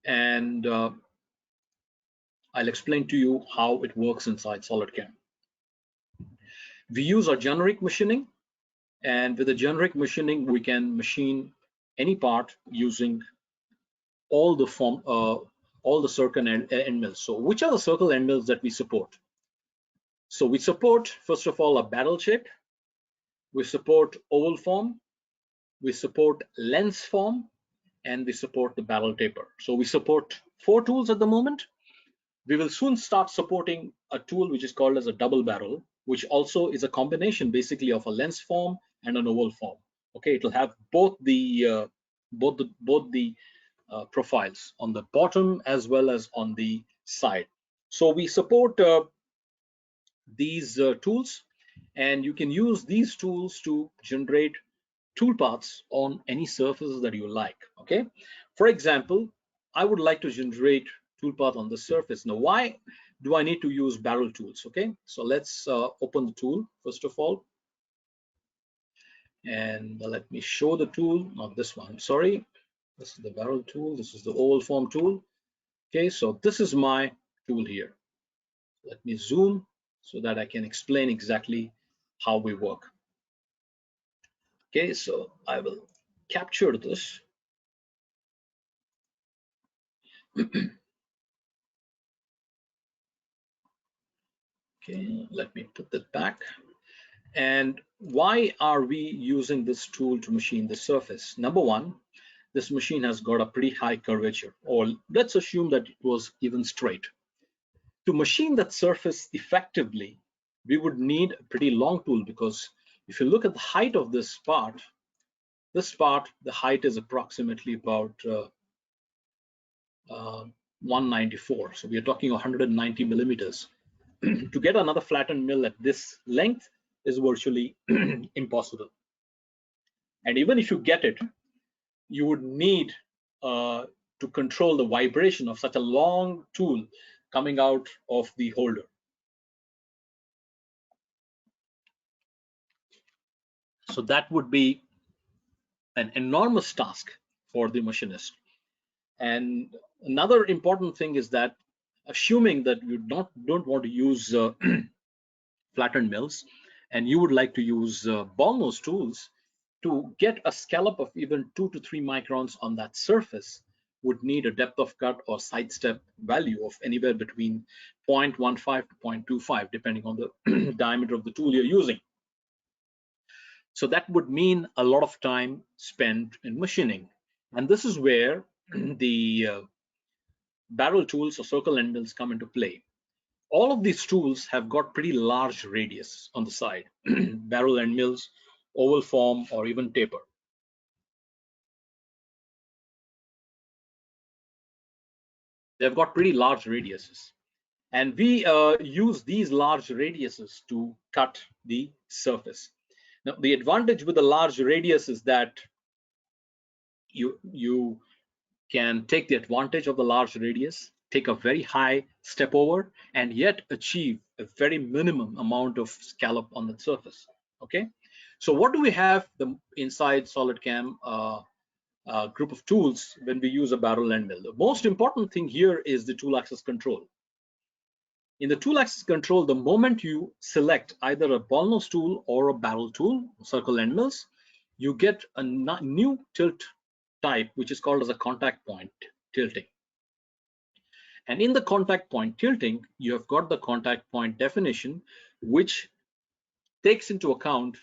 And I'll explain to you how it works inside SolidCAM. We use our generic machining, and with the generic machining, we can machine any part using all the circle end mills. So which are the circle end mills that we support? So we support, first of all, a barrel shape. We support oval form. We support lens form, and we support the barrel taper. So we support 4 tools at the moment. We will soon start supporting a tool which is called as a double barrel, which also is a combination basically of a lens form and an oval form. Okay, it will have both the profiles on the bottom as well as on the side. So we support these tools, and you can use these tools to generate toolpaths on any surfaces that you like. Okay, for example, I would like to generate toolpath on the surface. Now, why do I need to use barrel tools? Okay, so let's open the tool first of all, and let me show the tool. Not this one, sorry. This is the barrel tool. This is the oval form tool. Okay, so this is my tool here. Let me zoom so that I can explain exactly how we work. Okay, so I will capture this. Okay, let me put that back. And why are we using this tool to machine the surface? Number one, this machine has got a pretty high curvature, or let's assume that it was even straight. To machine that surface effectively, we would need a pretty long tool, because if you look at the height of this part, the height is approximately about 194. So we are talking 190 millimeters. To get another flattened mill at this length is virtually impossible. And even if you get it, you would need to control the vibration of such a long tool. coming out of the holder. So that would be an enormous task for the machinist. And another important thing is that, assuming that you don't want to use flattened mills and you would like to use ball nose tools, to get a scallop of even 2 to 3 microns on that surface would need a depth of cut or sidestep value of anywhere between 0.15 to 0.25, depending on the diameter of the tool you're using. So that would mean a lot of time spent in machining. And this is where the barrel tools or circle end mills come into play. All of these tools have got pretty large radius on the side, barrel end mills, oval form, or even taper. They've got pretty large radiuses. And we use these large radiuses to cut the surface. Now, the advantage with the large radius is that you can take the advantage of the large radius, take a very high step over, and yet achieve a very minimum amount of scallop on the surface. Okay, so what do we have inside SolidCAM group of tools when we use a barrel end mill? The most important thing here is the tool axis control. In the tool axis control, the moment you select either a ball nose tool or a barrel tool, circle end mills, you get a new tilt type, which is called as a contact point tilting. And in the contact point tilting, you have got the contact point definition, which takes into account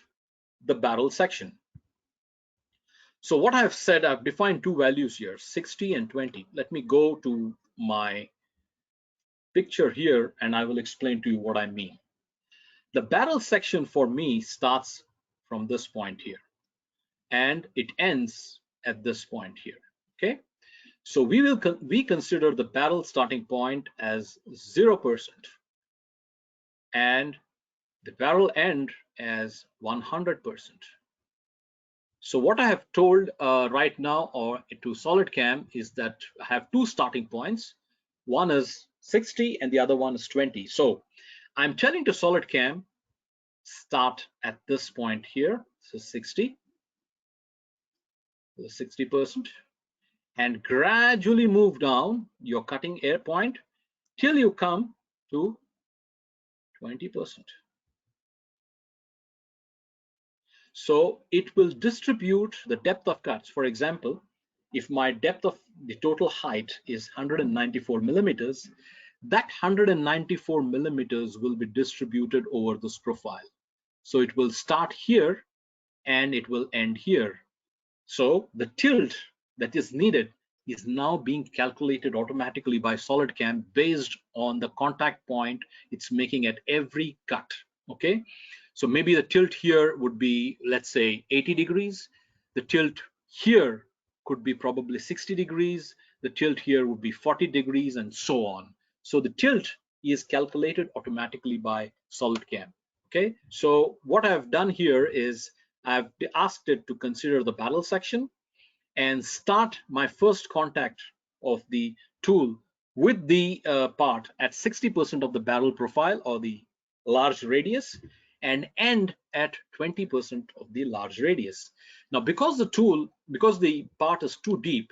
the barrel section. So what I've said, I've defined two values here, 60 and 20. Let me go to my picture here and I will explain to you what I mean. The barrel section for me starts from this point here and it ends at this point here. Okay, so we consider the barrel starting point as 0% and the barrel end as 100%. So what I have told right now or to SolidCAM is that I have two starting points. One is 60 and the other one is 20. So I'm telling to SolidCAM, start at this point here, so 60, the 60%, and gradually move down your cutting air point till you come to 20%. So it will distribute the depth of cuts. For example, if my depth of the total height is 194 millimeters, that 194 millimeters will be distributed over this profile. So it will start here and it will end here. So the tilt that is needed is now being calculated automatically by SolidCAM based on the contact point it's making at every cut. Okay, so maybe the tilt here would be, let's say, 80 degrees. The tilt here could be probably 60 degrees. The tilt here would be 40 degrees and so on. So the tilt is calculated automatically by SolidCAM. Okay, so what I've done here is I've asked it to consider the barrel section and start my first contact of the tool with the part at 60% of the barrel profile or the large radius and end at 20% of the large radius. Now, because the part is too deep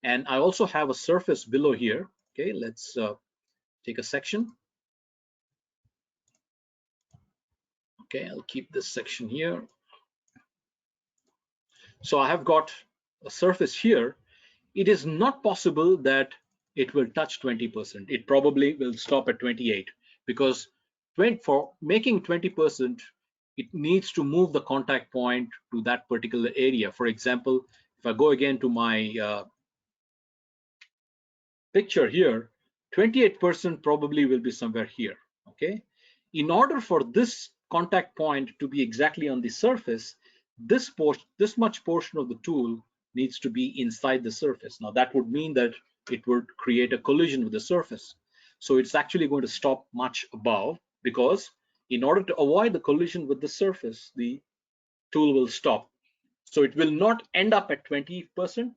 and I also have a surface below here, okay, let's take a section. Okay, I'll keep this section here. So I have got a surface here. It is not possible that it will touch 20%. It probably will stop at 28 because for making 20%, it needs to move the contact point to that particular area. For example, if I go again to my picture here, 28% probably will be somewhere here. Okay, in order for this contact point to be exactly on the surface, this much portion of the tool needs to be inside the surface. Now that would mean that it would create a collision with the surface. So it's actually going to stop much above, because in order to avoid the collision with the surface, the tool will stop. So it will not end up at 20%,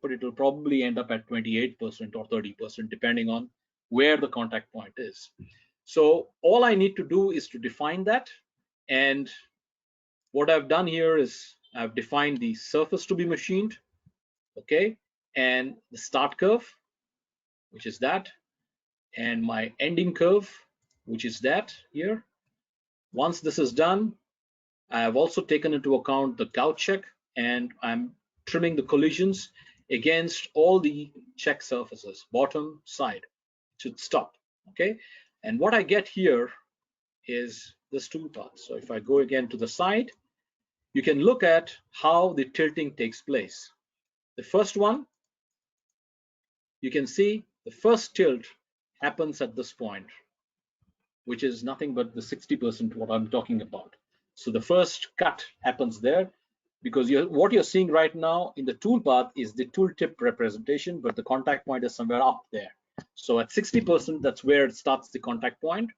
but it will probably end up at 28% or 30%, depending on where the contact point is. So all I need to do is to define that. And what I've done here is I've defined the surface to be machined, okay, and the start curve, which is that, and my ending curve, which is that here. Once this is done, I have also taken into account the gouge check, and I'm trimming the collisions against all the check surfaces, bottom, side. It should stop, okay? And what I get here is this toolpath. So if I go again to the side, you can look at how the tilting takes place. The first one, you can see the first tilt happens at this point, which is nothing but the 60% what I'm talking about. So the first cut happens there, because what you're seeing right now in the toolpath is the tooltip representation, but the contact point is somewhere up there. So at 60%, that's where it starts the contact point.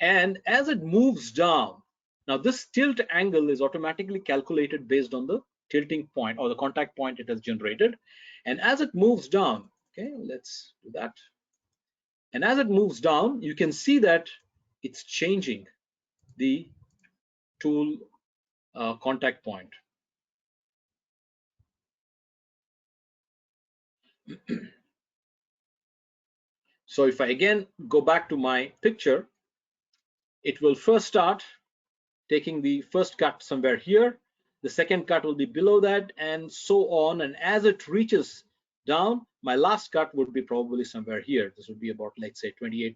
And as it moves down, now this tilt angle is automatically calculated based on the tilting point or the contact point it has generated. And as it moves down, okay, let's do that. And as it moves down, you can see that it's changing the tool contact point. So if I again go back to my picture, it will first start taking the first cut somewhere here. The second cut will be below that, and so on. And as it reaches down, my last cut would be probably somewhere here. This would be about, let's say, 28%.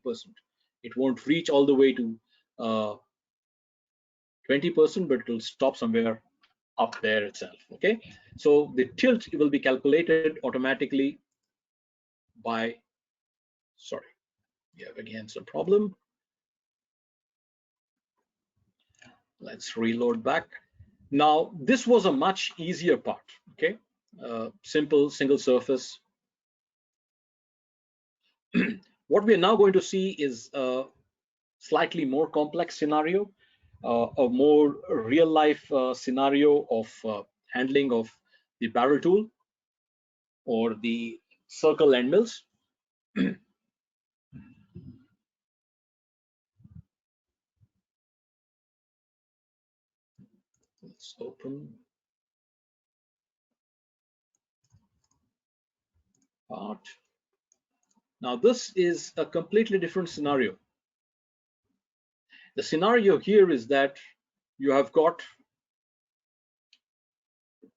It won't reach all the way to 20%, but it will stop somewhere up there itself. Okay, so the tilt will be calculated automatically by, sorry, we have again some problem. Let's reload back. Now this was a much easier part. Okay, simple single surface. What we are now going to see is a slightly more complex scenario, a more real life scenario of handling of the barrel tool or the circle end mills. Let's open part. Now this is a completely different scenario. The scenario here is that you have got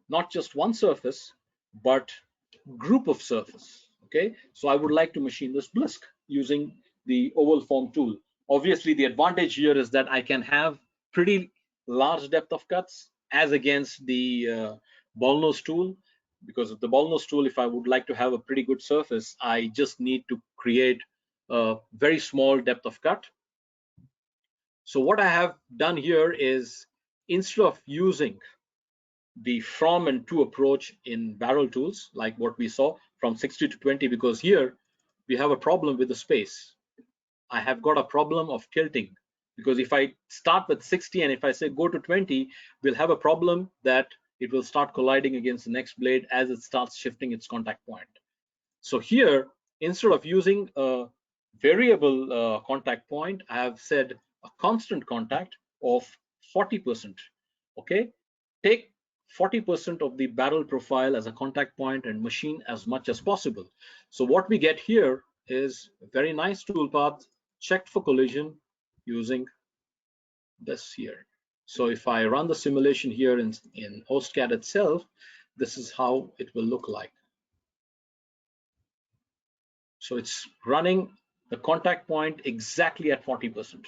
not just one surface, but group of surface. Okay, so I would like to machine this blisk using the oval form tool. Obviously, the advantage here is that I can have pretty large depth of cuts as against the ball nose tool, because of the ball nose tool, if I would like to have a pretty good surface, I just need to create a very small depth of cut. So what I have done here is, instead of using the from and to approach in barrel tools, like what we saw from 60 to 20, because here we have a problem with the space. I have got a problem of tilting, because if I start with 60 and if I say go to 20, we'll have a problem that it will start colliding against the next blade as it starts shifting its contact point. So here, instead of using a variable contact point, I have said a constant contact of 40%. Okay, take 40% of the barrel profile as a contact point and machine as much as possible. So what we get here is a very nice toolpath checked for collision using this here. So if I run the simulation here in HostCAD itself, this is how it will look like. So it's running the contact point exactly at 40%.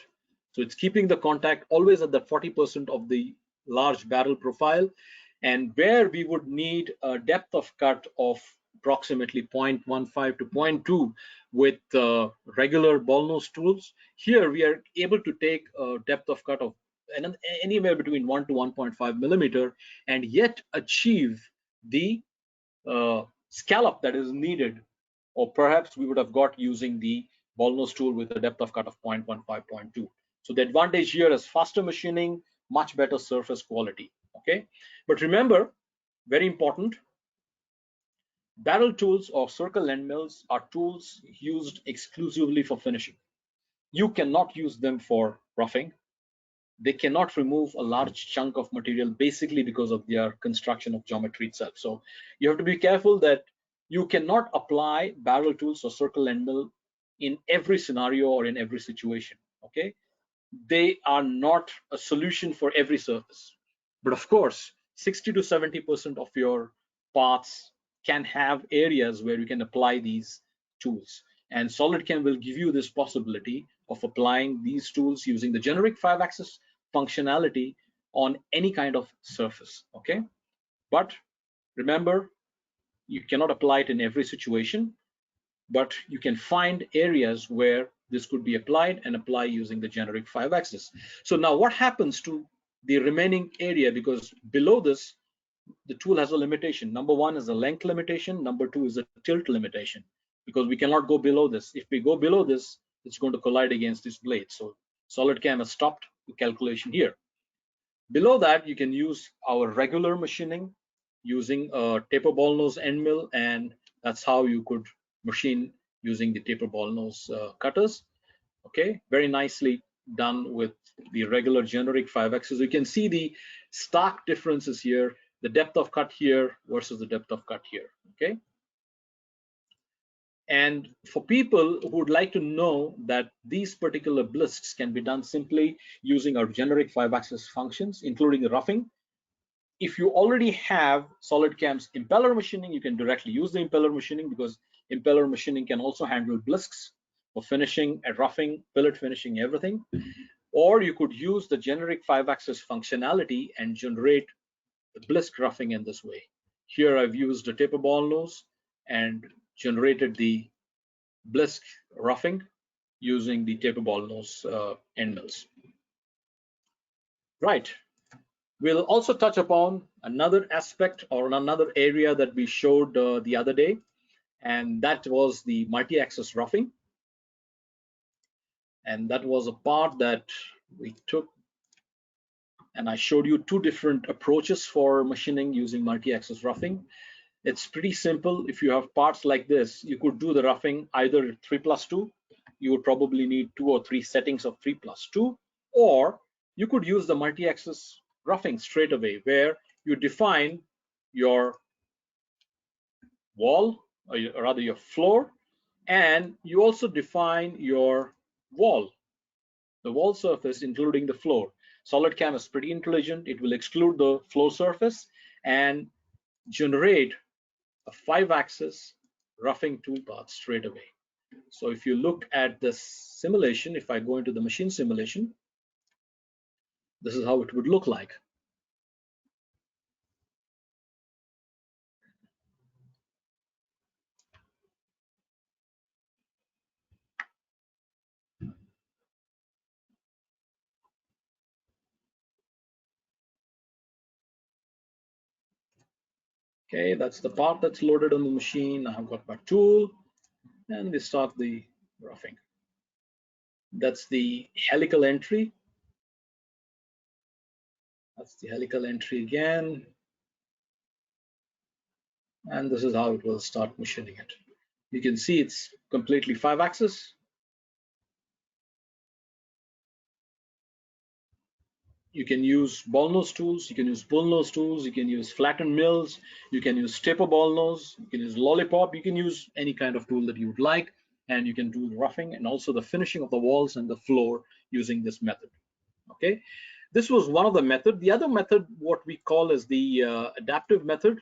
So it's keeping the contact always at the 40% of the large barrel profile. And where we would need a depth of cut of approximately 0.15 to 0.2 with regular ball nose tools, here we are able to take a depth of cut of anywhere between 1 to 1.5 millimeter and yet achieve the scallop that is needed, or perhaps we would have got using the ball nose tool with a depth of cut of 0.15, 0.2. So the advantage here is faster machining, much better surface quality. Okay, but remember, very important, Barrel tools or circle end mills are tools used exclusively for finishing. You cannot use them for roughing. They cannot remove a large chunk of material basically because of their construction of geometry itself. So you have to be careful that you cannot apply barrel tools or circle end mill in every scenario or in every situation. Okay, they are not a solution for every surface. But of course, 60 to 70% of your paths can have areas where you can apply these tools. And SolidCAM will give you this possibility of applying these tools using the generic 5-axis functionality on any kind of surface. Okay, but remember, you cannot apply it in every situation, but you can find areas where this could be applied and apply using the generic 5-axis. So now what happens to the remaining area, because below this the tool has a limitation. Number one is a length limitation, number two is a tilt limitation, because we cannot go below this. If we go below this, it's going to collide against this blade. So SolidCAM has stopped the calculation here. Below that, you can use our regular machining using a taper ball nose end mill, and that's how you could machine using the taper ball nose cutters. Okay, very nicely done with the regular generic 5-axis. You can see the stark differences here, the depth of cut here versus the depth of cut here. Okay, and for people who would like to know that these particular blisks can be done simply using our generic 5-axis functions, including the roughing, if you already have SolidCAM's impeller machining, you can directly use the impeller machining, because impeller machining can also handle blisks for finishing and roughing, fillet finishing, everything. Or you could use the generic 5-axis functionality and generate the blisk roughing in this way. Here I've used a taper ball nose and generated the blisk roughing using the taper ball nose end mills. Right. We'll also touch upon another aspect or another area that we showed the other day, and that was the multi-axis roughing. And that was a part that we took, and I showed you two different approaches for machining using multi-axis roughing. It's pretty simple. If you have parts like this, you could do the roughing either 3+2. You would probably need 2 or 3 settings of 3+2, or you could use the multi-axis roughing straight away, where you define your wall, or rather your floor, and you also define your wall, the wall surface, including the floor. SolidCAM is pretty intelligent. It will exclude the floor surface and generate a 5-axis roughing toolpath straight away. So if you look at the simulation, if I go into the machine simulation, this is how it would look like. Okay, that's the part that's loaded on the machine. I've got my tool, and we start the roughing. That's the helical entry. That's the helical entry again. And this is how it will start machining it. You can see it's completely 5-axis. You can use ball nose tools, you can use bull nose tools, you can use flattened mills, you can use taper ball nose, you can use lollipop, you can use any kind of tool that you would like, and you can do the roughing and also the finishing of the walls and the floor using this method. Okay, this was one of the method. The other method, what we call is the adaptive method,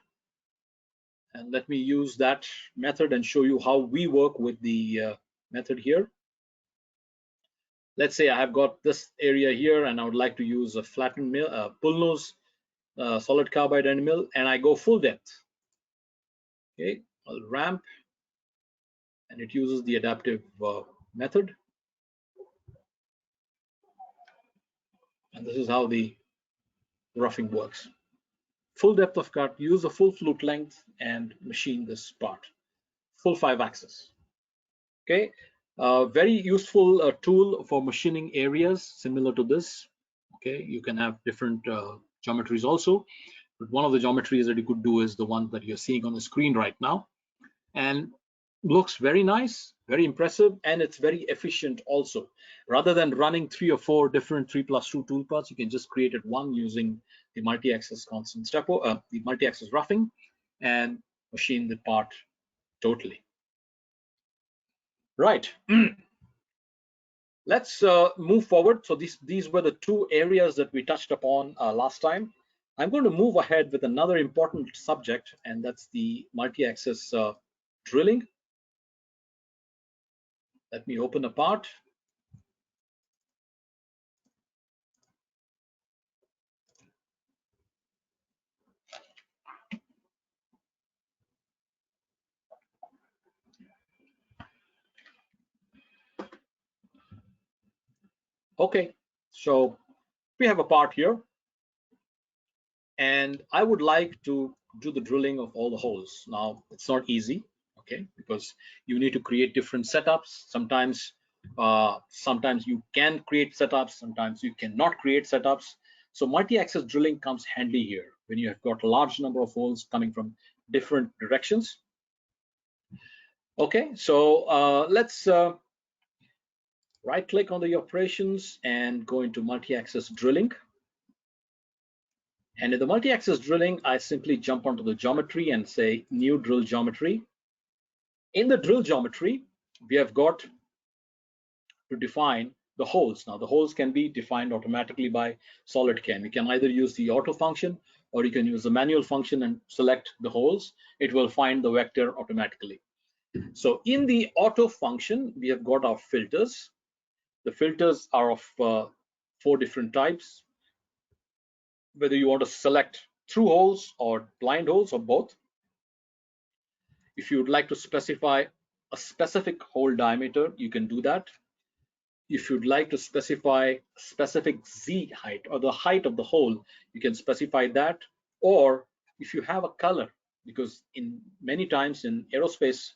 and let me use that method and show you how we work with the method here. Let's say I have got this area here and I would like to use a flattened mill, bull nose solid carbide end mill, and I go full depth. Okay, I'll ramp, and it uses the adaptive method. And this is how the roughing works. Full depth of cut, use the full flute length and machine this part. Full 5-axis. Okay, very useful tool for machining areas similar to this. Okay, you can have different geometries also, but one of the geometries that you could do is the one that you're seeing on the screen right now. and looks very nice, very impressive, and it's very efficient also. Rather than running 3 or 4 different 3+2 toolpaths, you can just create it one using the multi-axis constant step, the multi-axis roughing, and machine the part totally. Right. Let's move forward. So these were the 2 areas that we touched upon last time. I'm going to move ahead with another important subject, and that's the multi-axis drilling. Let me open a part. Okay, so we have a part here, and I would like to do the drilling of all the holes. Now, it's not easy, okay, because you need to create different setups. Sometimes you can create setups, sometimes you cannot create setups. So multi-axis drilling comes handy here when you have got a large number of holes coming from different directions. Okay, so let's right click on the operations and go into multi-axis drilling. And in the multi-axis drilling, I simply jump onto the geometry and say new drill geometry. In the drill geometry, we have got to define the holes. Now the holes can be defined automatically by SolidCAM. You can either use the auto function or you can use the manual function and select the holes. It will find the vector automatically. So in the auto function, we have got our filters. The filters are of 4 different types, whether you want to select through holes or blind holes or both. If you would like to specify a specific hole diameter, you can do that. If you'd like to specify a specific Z height or the height of the hole, you can specify that. Or if you have a color, because in many times in aerospace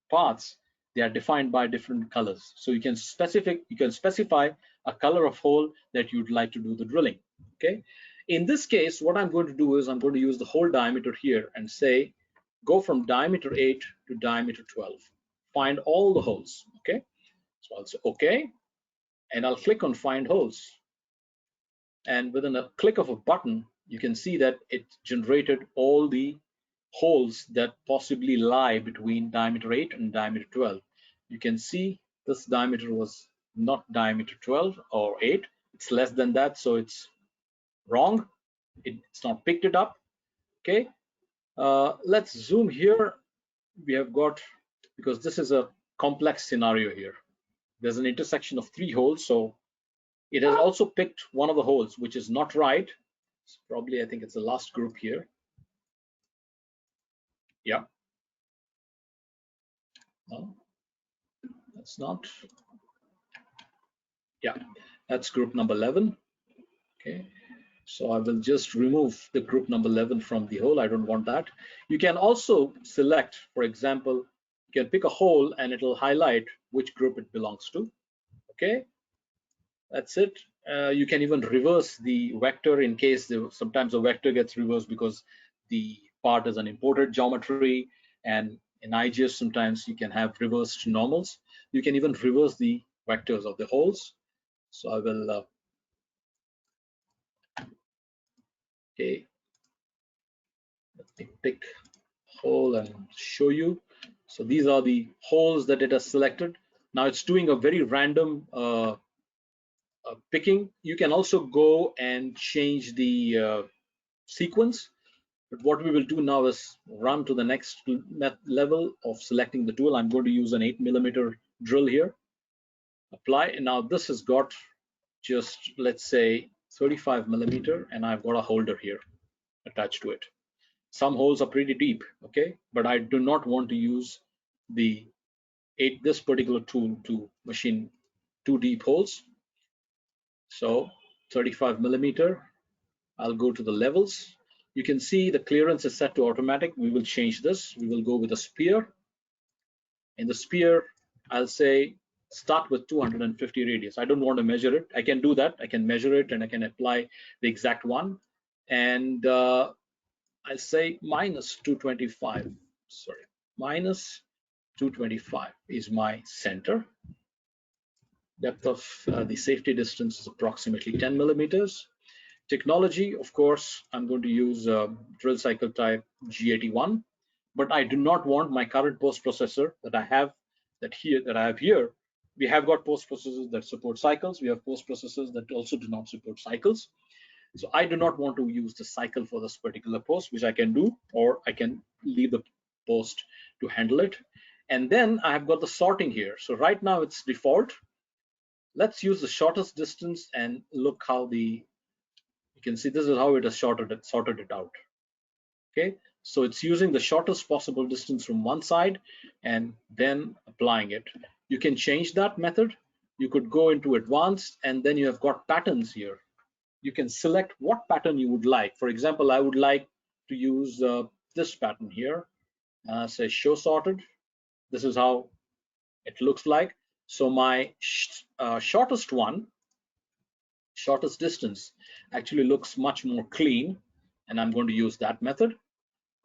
parts, they are defined by different colors. So you can specify a color of hole that you'd like to do the drilling. Okay. In this case, what I'm going to do is I'm going to use the hole diameter here and say, go from diameter 8 to diameter 12. Find all the holes. Okay. So I'll say OK, and I'll click on Find Holes. And within a click of a button, you can see that it generated all the holes that possibly lie between diameter 8 and diameter 12. You can see this diameter was not diameter 12 or 8. It's less than that, so it's wrong. It's not picked it up. Okay. Let's zoom here. We have got, because this is a complex scenario here. There's an intersection of 3 holes, so it has also picked one of the holes, which is not right. It's probably, I think it's the last group here. Yeah. No, that's not. Yeah, that's group number 11. Okay. So I will just remove the group number 11 from the hole. I don't want that. You can also select, for example, you can pick a hole and it'll highlight which group it belongs to. Okay. That's it. You can even reverse the vector in case sometimes the vector gets reversed because the part is an imported geometry, and in IGS sometimes you can have reversed normals. You can even reverse the vectors of the holes. So I will okay, let me pick hole and show you. So these are the holes that it has selected. Now it's doing a very random picking. You can also go and change the sequence, but what we will do now is run to the next level of selecting the tool. I'm going to use an 8mm drill here. Apply, and now this has got just, let's say, 35mm, and I've got a holder here attached to it. Some holes are pretty deep, okay, but I do not want to use this particular tool to machine 2 deep holes. So 35mm, I'll go to the levels. You can see the clearance is set to automatic. We will change this. We will go with a spear. In the spear, I'll say start with 250 radius. I don't want to measure it. I can do that. I can measure it and I can apply the exact one. And I'll say minus 225. Sorry. minus 225 is my center. Depth of the safety distance is approximately 10 millimeters. Technology, of course, I'm going to use drill cycle type G81, but I do not want my current post processor that I have here. We have got post processors that support cycles. We have post processors that also do not support cycles. So I do not want to use the cycle for this particular post, which I can do, or I can leave the post to handle it. And then I have got the sorting here. So right now it's default. Let's use the shortest distance and look how you can see this is how it has sorted it out. Okay, so it's using the shortest possible distance from one side and then applying it. You can change that method. You could go into advanced, and then you have got patterns here. You can select what pattern you would like. For example, I would like to use this pattern here. Say show sorted. This is how it looks like. So my shortest distance actually looks much more clean, and I'm going to use that method.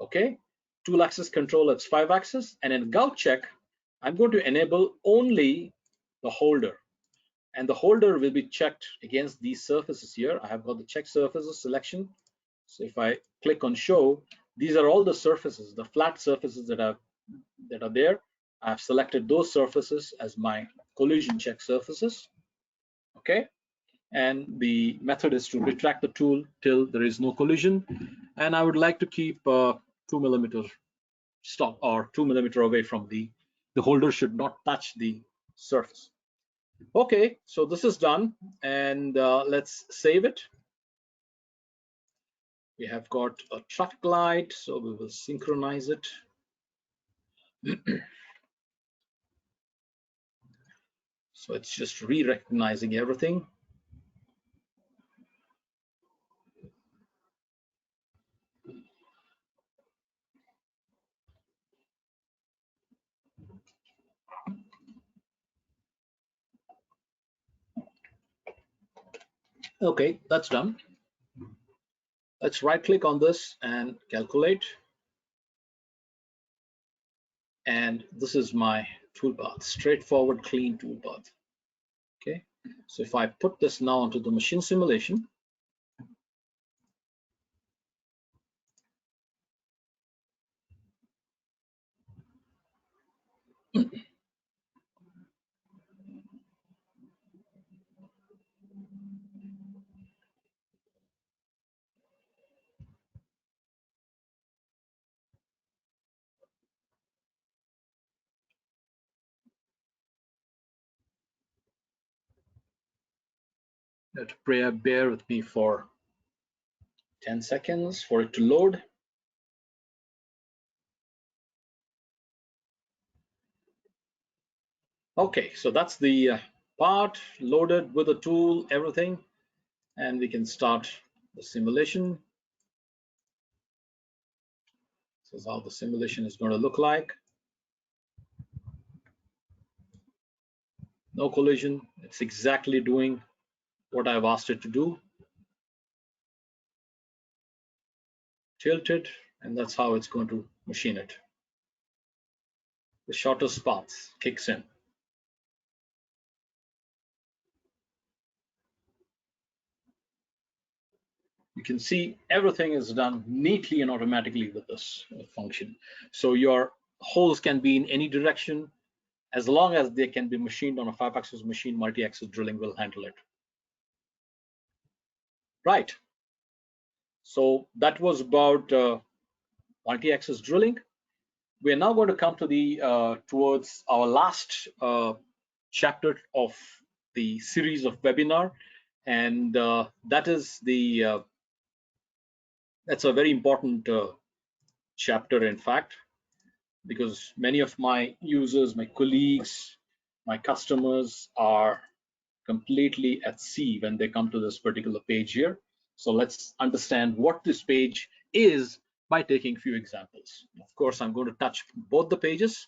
Okay, tool axis control, it's 5-axis, and in gouge check I'm going to enable only the holder, and the holder will be checked against these surfaces here. I have got the check surfaces selection. So if I click on show, these are all the surfaces, the flat surfaces that are there. I've selected those surfaces as my collision check surfaces. Okay, and the method is to retract the tool till there is no collision, and I would like to keep 2 millimeter stop, or 2 millimeter away from the holder should not touch the surface. Okay, so this is done, and let's save it. We have got a traffic light, so we will synchronize it. So it's just re-recognizing everything. Okay, that's done. Let's right click on this and calculate. And this is my toolpath, straightforward, clean toolpath. Okay, so if I put this now onto the machine simulation, bear with me for 10 seconds for it to load. Okay, so that's the part loaded with the tool, everything, and we can start the simulation. This is how the simulation is going to look like. No collision. It's exactly doing what I've asked it to do. Tilted, and that's how it's going to machine it. The shortest path kicks in. You can see everything is done neatly and automatically with this function. So your holes can be in any direction. As long as they can be machined on a 5-axis machine, multi-axis drilling will handle it. Right. So that was about multi-axis drilling. We're now going to come to the towards our last chapter of the series of webinar, and that is that's a very important chapter, in fact, because many of my users, my colleagues, my customers are completely at sea when they come to this particular page here. So let's understand what this page is by taking a few examples. Of course, I'm going to touch both the pages.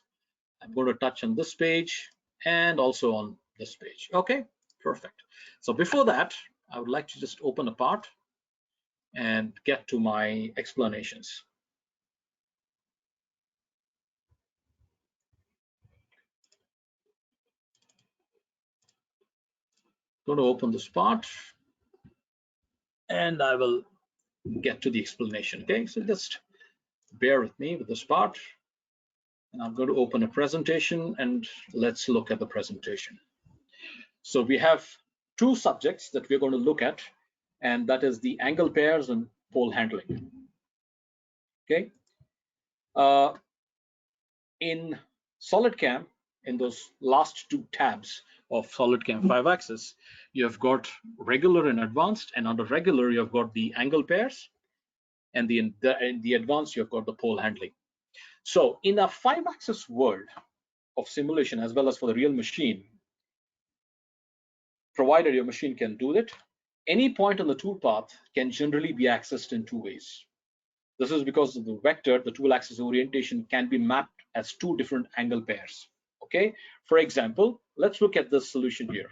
I'm going to touch on this page and also on this page. Okay, perfect. So before that, I would like to just open a part and get to my explanations. going to open this part and I will get to the explanation. Okay, so just bear with me with this part. And I'm going to open a presentation and let's look at the presentation. So we have two subjects that we're going to look at, and that is the angle pairs and pole handling. Okay. In SolidCAM, in those last two tabs of SolidCAM 5-axis, you have got regular and advanced, and under regular you have got the angle pairs, and in the advanced you have got the pole handling. So in a 5-axis world of simulation, as well as for the real machine, provided your machine can do it, any point on the toolpath can generally be accessed in two ways. This is because of the vector, the tool axis orientation can be mapped as two different angle pairs. Okay, for example, let's look at this solution here.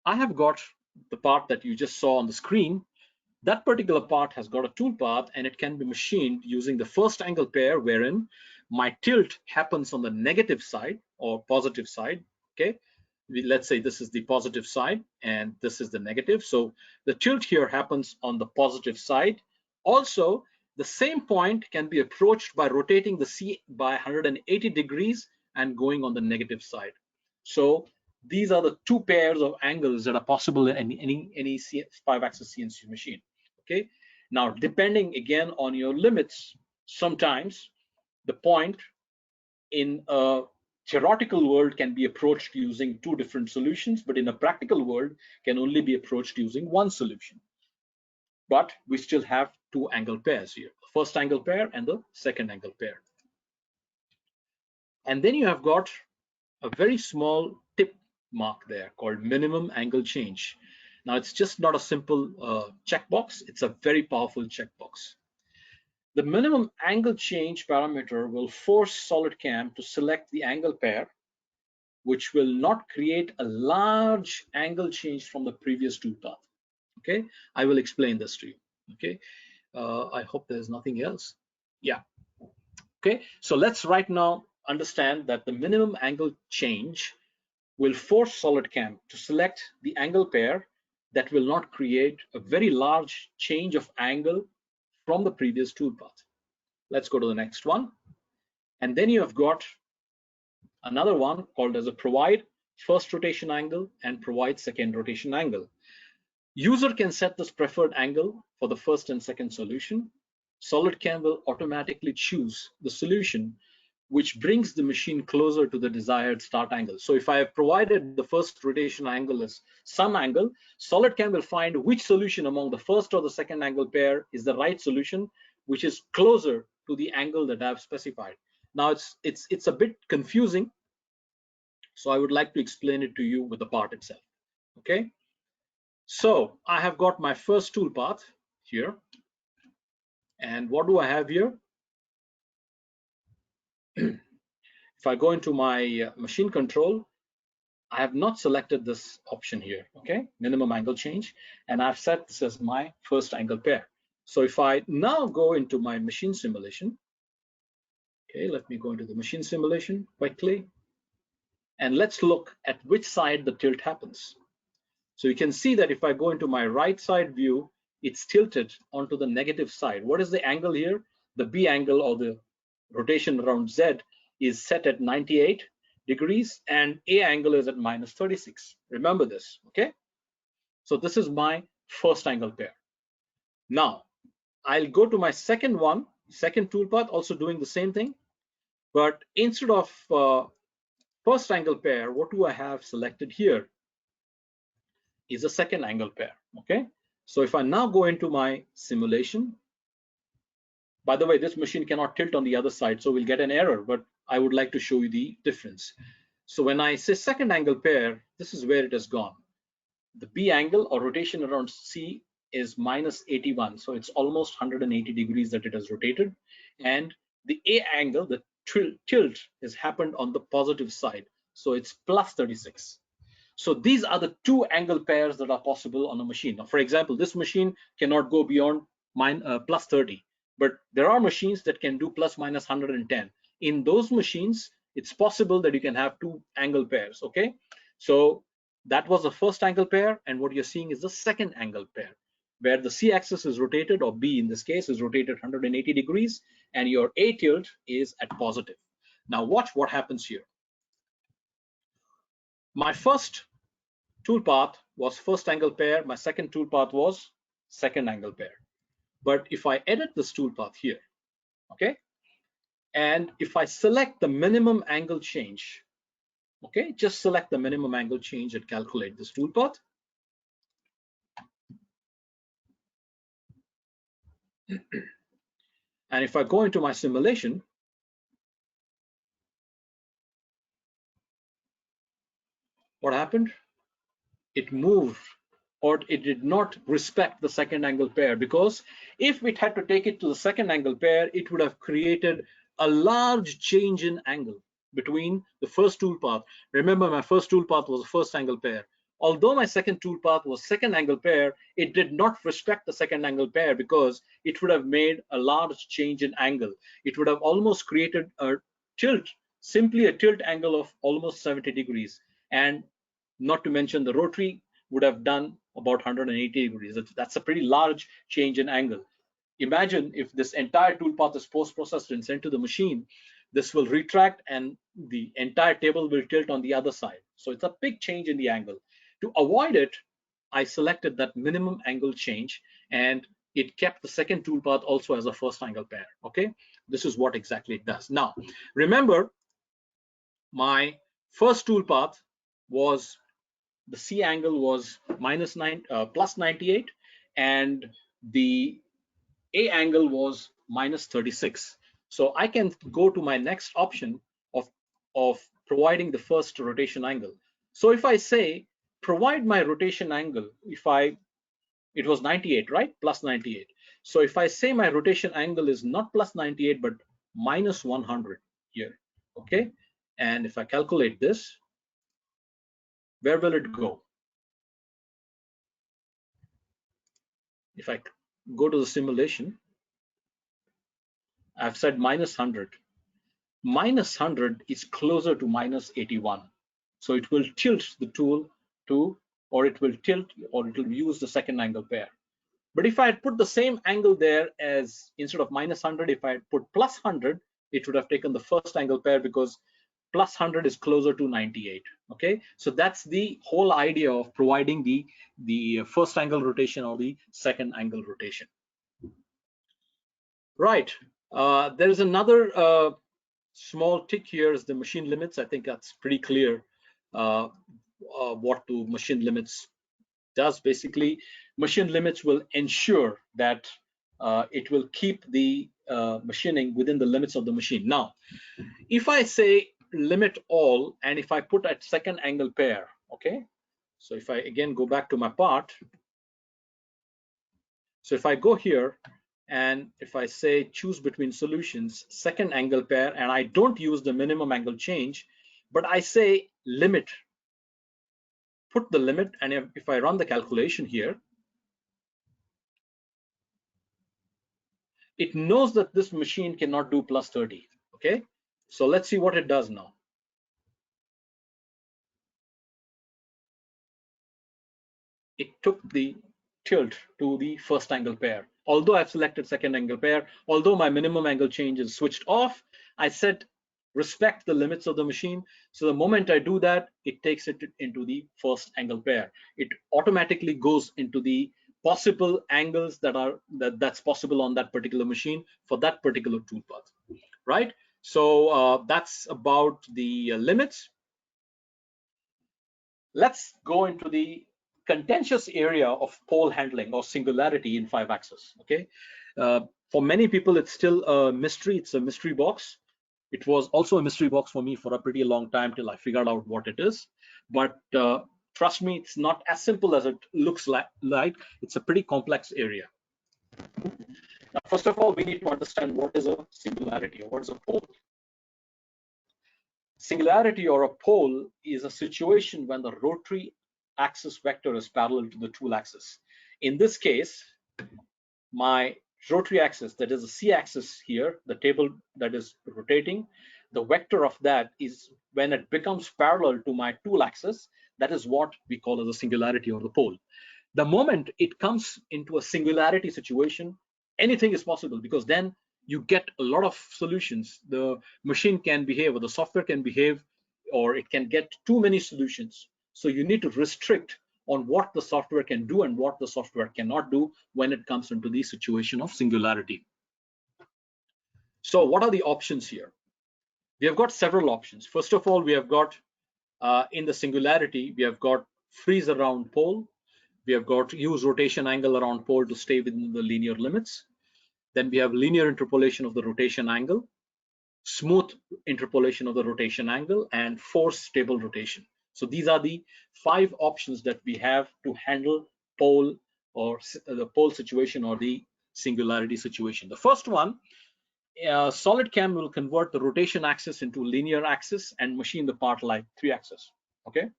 I have got the part that you just saw on the screen. That particular part has got a toolpath and it can be machined using the first angle pair, wherein my tilt happens on the negative side or positive side. Okay, let's say this is the positive side and this is the negative. So the tilt here happens on the positive side. Also, the same point can be approached by rotating the C by 180 degrees and going on the negative side. So these are the two pairs of angles that are possible in any 5-axis CNC machine. Okay. Now, depending again on your limits, sometimes the point in a theoretical world can be approached using two different solutions, but in a practical world can only be approached using one solution. But we still have two angle pairs here, the first angle pair and the second angle pair. And then you have got a very small tip mark there called minimum angle change. Now, it's just not a simple checkbox, it's a very powerful checkbox. The minimum angle change parameter will force SolidCAM to select the angle pair, which will not create a large angle change from the previous toolpath. Okay, I will explain this to you. Okay, I hope there's nothing else. Yeah. Okay, so let's right now understand that the minimum angle change will force SolidCAM to select the angle pair that will not create a very large change of angle from the previous toolpath. Let's go to the next one. And then you have got another one called as a provide first rotation angle and provide second rotation angle. User can set this preferred angle for the first and second solution. SolidCAM will automatically choose the solution which brings the machine closer to the desired start angle. So if I have provided the first rotation angle as some angle, SolidCAM will find which solution among the first or the second angle pair is the right solution, which is closer to the angle that I've specified. Now it's a bit confusing, so I would like to explain it to you with the part itself. Okay, so I have got my first toolpath here, and what do I have here? If I go into my machine control, I have not selected this option here, okay, minimum angle change, and I've set this as my first angle pair. So if I now go into my machine simulation, okay, let me go into the machine simulation quickly, and let's look at which side the tilt happens. So you can see that if I go into my right side view, it's tilted onto the negative side. What is the angle here? The B angle, or the rotation around Z, is set at 98 degrees and A angle is at -36. Remember this, okay? So this is my first angle pair. Now, I'll go to my second one, second toolpath, also doing the same thing. But instead of first angle pair, what do I have selected here is a second angle pair, okay? So if I now go into my simulation, by the way, this machine cannot tilt on the other side, so we'll get an error, but I would like to show you the difference. So when I say second angle pair, this is where it has gone. The B angle or rotation around C is -81, so it's almost 180 degrees that it has rotated. And the A angle, the tilt, has happened on the positive side, so it's +36. So these are the two angle pairs that are possible on a machine. Now, for example, this machine cannot go beyond +30, but there are machines that can do ±110. In those machines, it's possible that you can have two angle pairs, okay? So That was the first angle pair, and what you're seeing is the second angle pair, where the C-axis is rotated, or B in this case is rotated 180 degrees, and your A tilt is at positive. Now watch what happens here. My first toolpath was first angle pair, my second toolpath was second angle pair. But if I edit this toolpath here, okay, and if I select the minimum angle change, okay, just select the minimum angle change and calculate this toolpath. And if I go into my simulation, what happened? It moved, or it did not respect the second angle pair, because if it had to take it to the second angle pair, it would have created a large change in angle between the first toolpath. Remember, my first toolpath was the first angle pair. Although my second toolpath was second angle pair, it did not respect the second angle pair, because it would have made a large change in angle. It would have almost created a tilt, simply a tilt angle of almost 70 degrees. And not to mention the rotary would have done about 180 degrees. That's a pretty large change in angle. Imagine if this entire toolpath is post-processed and sent to the machine, this will retract and the entire table will tilt on the other side. So it's a big change in the angle. To avoid it, I selected that minimum angle change, and it kept the second toolpath also as a first angle pair. Okay, this is what exactly it does. Now, remember, my first toolpath was, the C angle was plus 98, and the A angle was minus 36. So I can go to my next option of providing the first rotation angle. So if I say provide my rotation angle, it was 98, right? Plus 98. So if I say my rotation angle is not plus 98 but minus 100 here, okay? And if I calculate this, where will it go? If I go to the simulation, I've said minus 100. Minus 100 is closer to minus 81. So it will tilt the tool to, or it will use the second angle pair. But if I had put the same angle there, as instead of minus 100, if I had put plus 100, it would have taken the first angle pair, because plus 100 is closer to 98. Okay, so that's the whole idea of providing the first angle rotation or the second angle rotation. Right. There is another small tick here, is the machine limits. I think that's pretty clear what the machine limits does. Basically, machine limits will ensure that it will keep the machining within the limits of the machine. Now, if I say limit all, and if I put at second angle pair, okay, so if I again go back to my part, so if I go here and if I say choose between solutions, second angle pair, and I don't use the minimum angle change, but I say limit, put the limit, and if I run the calculation here, it knows that this machine cannot do plus 30. Okay, so let's see what it does now. It took the tilt to the first angle pair. Although I've selected second angle pair, although my minimum angle change is switched off, I said respect the limits of the machine. So the moment I do that, it takes it into the first angle pair. It automatically goes into the possible angles that's possible on that particular machine for that particular toolpath, right? So that's about the limits. Let's go into the contentious area of pole handling or singularity in 5-axis. Okay, for many people it's still a mystery. It's a mystery box. It was also a mystery box for me for a pretty long time till I figured out what it is. But trust me, it's not as simple as it looks like. It's a pretty complex area. Now, first of all, we need to understand what is a singularity or what is a pole. Singularity or a pole is a situation when the rotary axis vector is parallel to the tool axis. In this case, my rotary axis, that is the C-axis here, the table that is rotating, the vector of that is when it becomes parallel to my tool axis, That is what we call as a singularity or the pole. The moment it comes into a singularity situation, anything is possible, because then you get a lot of solutions. The machine can behave, or the software can behave, or it can get too many solutions. So you need to restrict on what the software can do and what the software cannot do when it comes into the situation of singularity. So what are the options here? We have got several options. First of all, we have got in the singularity, we have got freeze around pole. We have got use rotation angle around pole to stay within the linear limits. Then we have linear interpolation of the rotation angle, smooth interpolation of the rotation angle, and force stable rotation. So these are the 5 options that we have to handle pole, or the pole situation, or the singularity situation. The first one, SolidCAM will convert the rotation axis into linear axis and machine the part like 3-axis. Okay.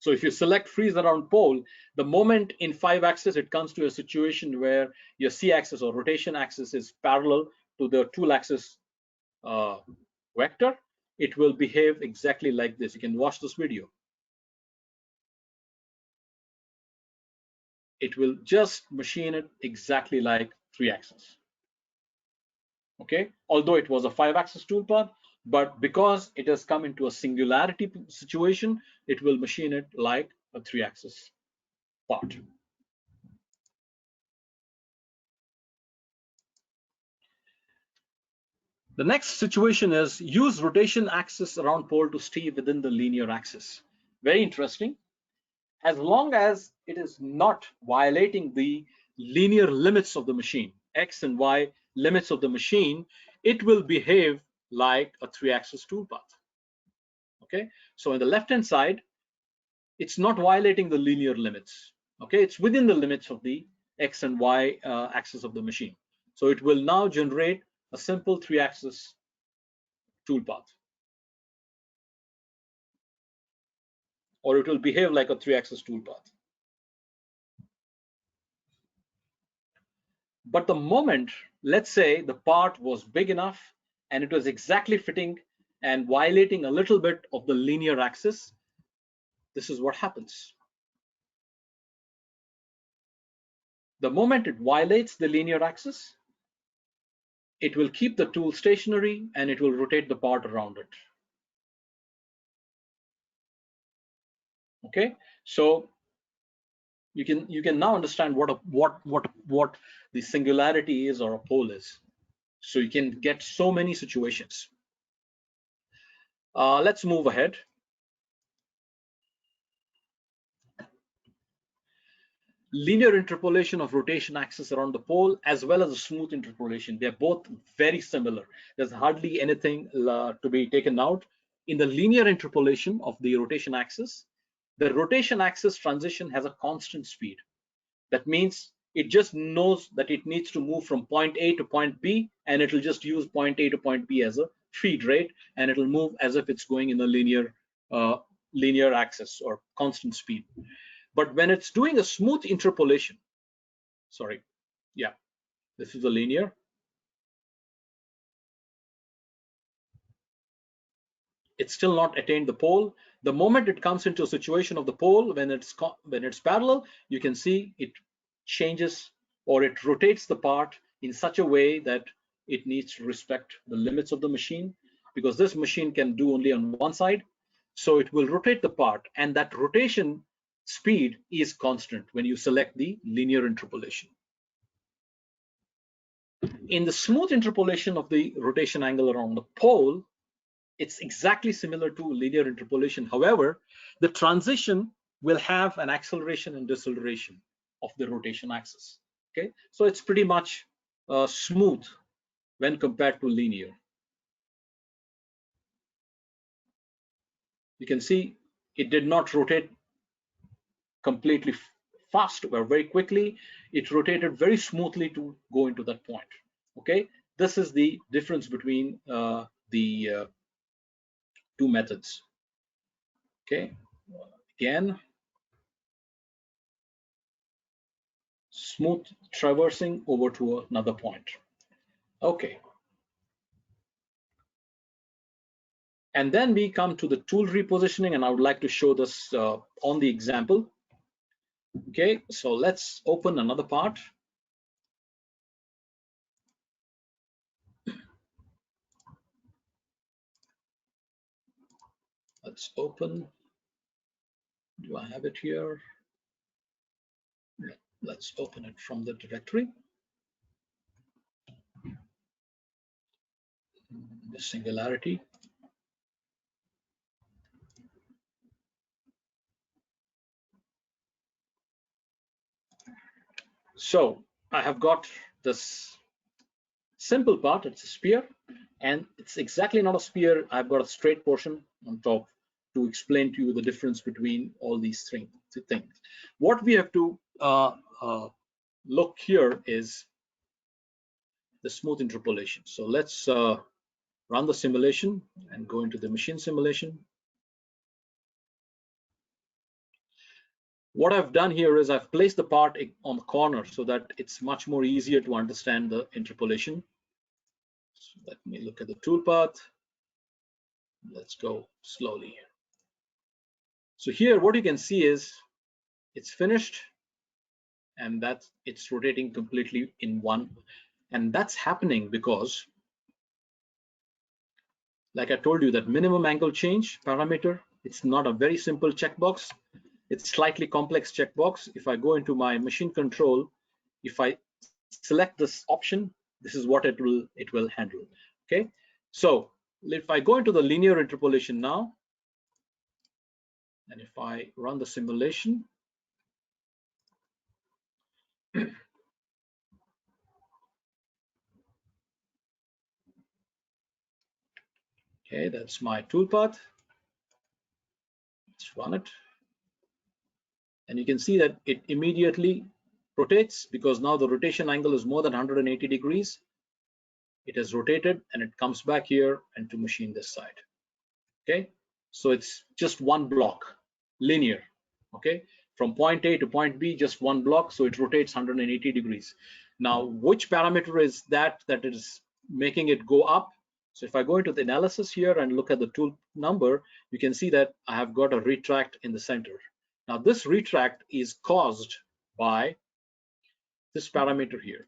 So if you select freeze around pole, the moment in 5-axis it comes to a situation where your C-axis or rotation axis is parallel to the tool-axis vector, it will behave exactly like this. You can watch this video. It will just machine it exactly like 3-axis. Okay, although it was a 5-axis toolpath, but because it has come into a singularity situation, it will machine it like a 3-axis part. The next situation is use rotation axis around pole to stay within the linear axis. Very interesting. As long as it is not violating the linear limits of the machine, X and Y limits of the machine, it will behave like a 3-axis toolpath. Okay, so on the left-hand side, it's not violating the linear limits. Okay, it's within the limits of the X and Y axis of the machine. So it will now generate a simple 3-axis toolpath, or it will behave like a 3-axis toolpath. But the moment, let's say the part was big enough and it was exactly fitting and violating a little bit of the linear axis, this is what happens. The moment it violates the linear axis, it will keep the tool stationary and it will rotate the part around it. Okay, so you can now understand what the singularity is, or a pole is. So you can get so many situations. Let's move ahead. Linear interpolation of rotation axis around the pole, as well as a smooth interpolation. They're both very similar. There's hardly anything to be taken out. In the linear interpolation of the rotation axis, the rotation axis transition has a constant speed. That means it just knows that it needs to move from point A to point B, and it'll just use point A to point B as a feed rate, and it'll move as if it's going in a linear axis or constant speed. But when it's doing a smooth interpolation, sorry, yeah, this is a linear. It's still not attained the pole. The moment it comes into a situation of the pole, when it's parallel, you can see it changes, or it rotates the part in such a way that it needs to respect the limits of the machine, because this machine can do only on one side. So it will rotate the part, and that rotation speed is constant when you select the linear interpolation. In the smooth interpolation of the rotation angle around the pole, it's exactly similar to linear interpolation. However, the transition will have an acceleration and deceleration of the rotation axis. Okay, so it's pretty much smooth when compared to linear. You can see it did not rotate completely fast or very quickly. It rotated very smoothly to go into that point. Okay, this is the difference between the two methods. Okay, again, smooth traversing over to another point. Okay, And then we come to the tool repositioning, and I would like to show this on the example. Okay, so let's open another part. Let's open. Do I have it here? Let's open it from the directory. The Singularity. So I have got this simple part. It's a spear, and it's exactly not a spear. I've got a straight portion on top to explain to you the difference between all these three things. What we have to look here is the smooth interpolation. So let's run the simulation and go into the machine simulation. What I've done here is I've placed the part on the corner so that it's much more easier to understand the interpolation. So let me look at the toolpath. Let's go slowly. So here what you can see is it's finished, and that's it's rotating completely in one. And that's happening because, like I told you, that minimum angle change parameter, it's not a very simple checkbox. It's slightly complex checkbox. If I go into my machine control, if I select this option, this is what it will handle. Okay, so if I go into the linear interpolation now, and if I run the simulation, okay, that's my toolpath. Let's run it, and you can see that it immediately rotates because now the rotation angle is more than 180 degrees. It has rotated and it comes back here and to machine this side. Okay, so it's just one block, linear. Okay, from point A to point B, just one block, so it rotates 180 degrees. Now, which parameter is that is making it go up? So if I go into the analysis here and look at the tool number, you can see that I have got a retract in the center. Now, this retract is caused by this parameter here.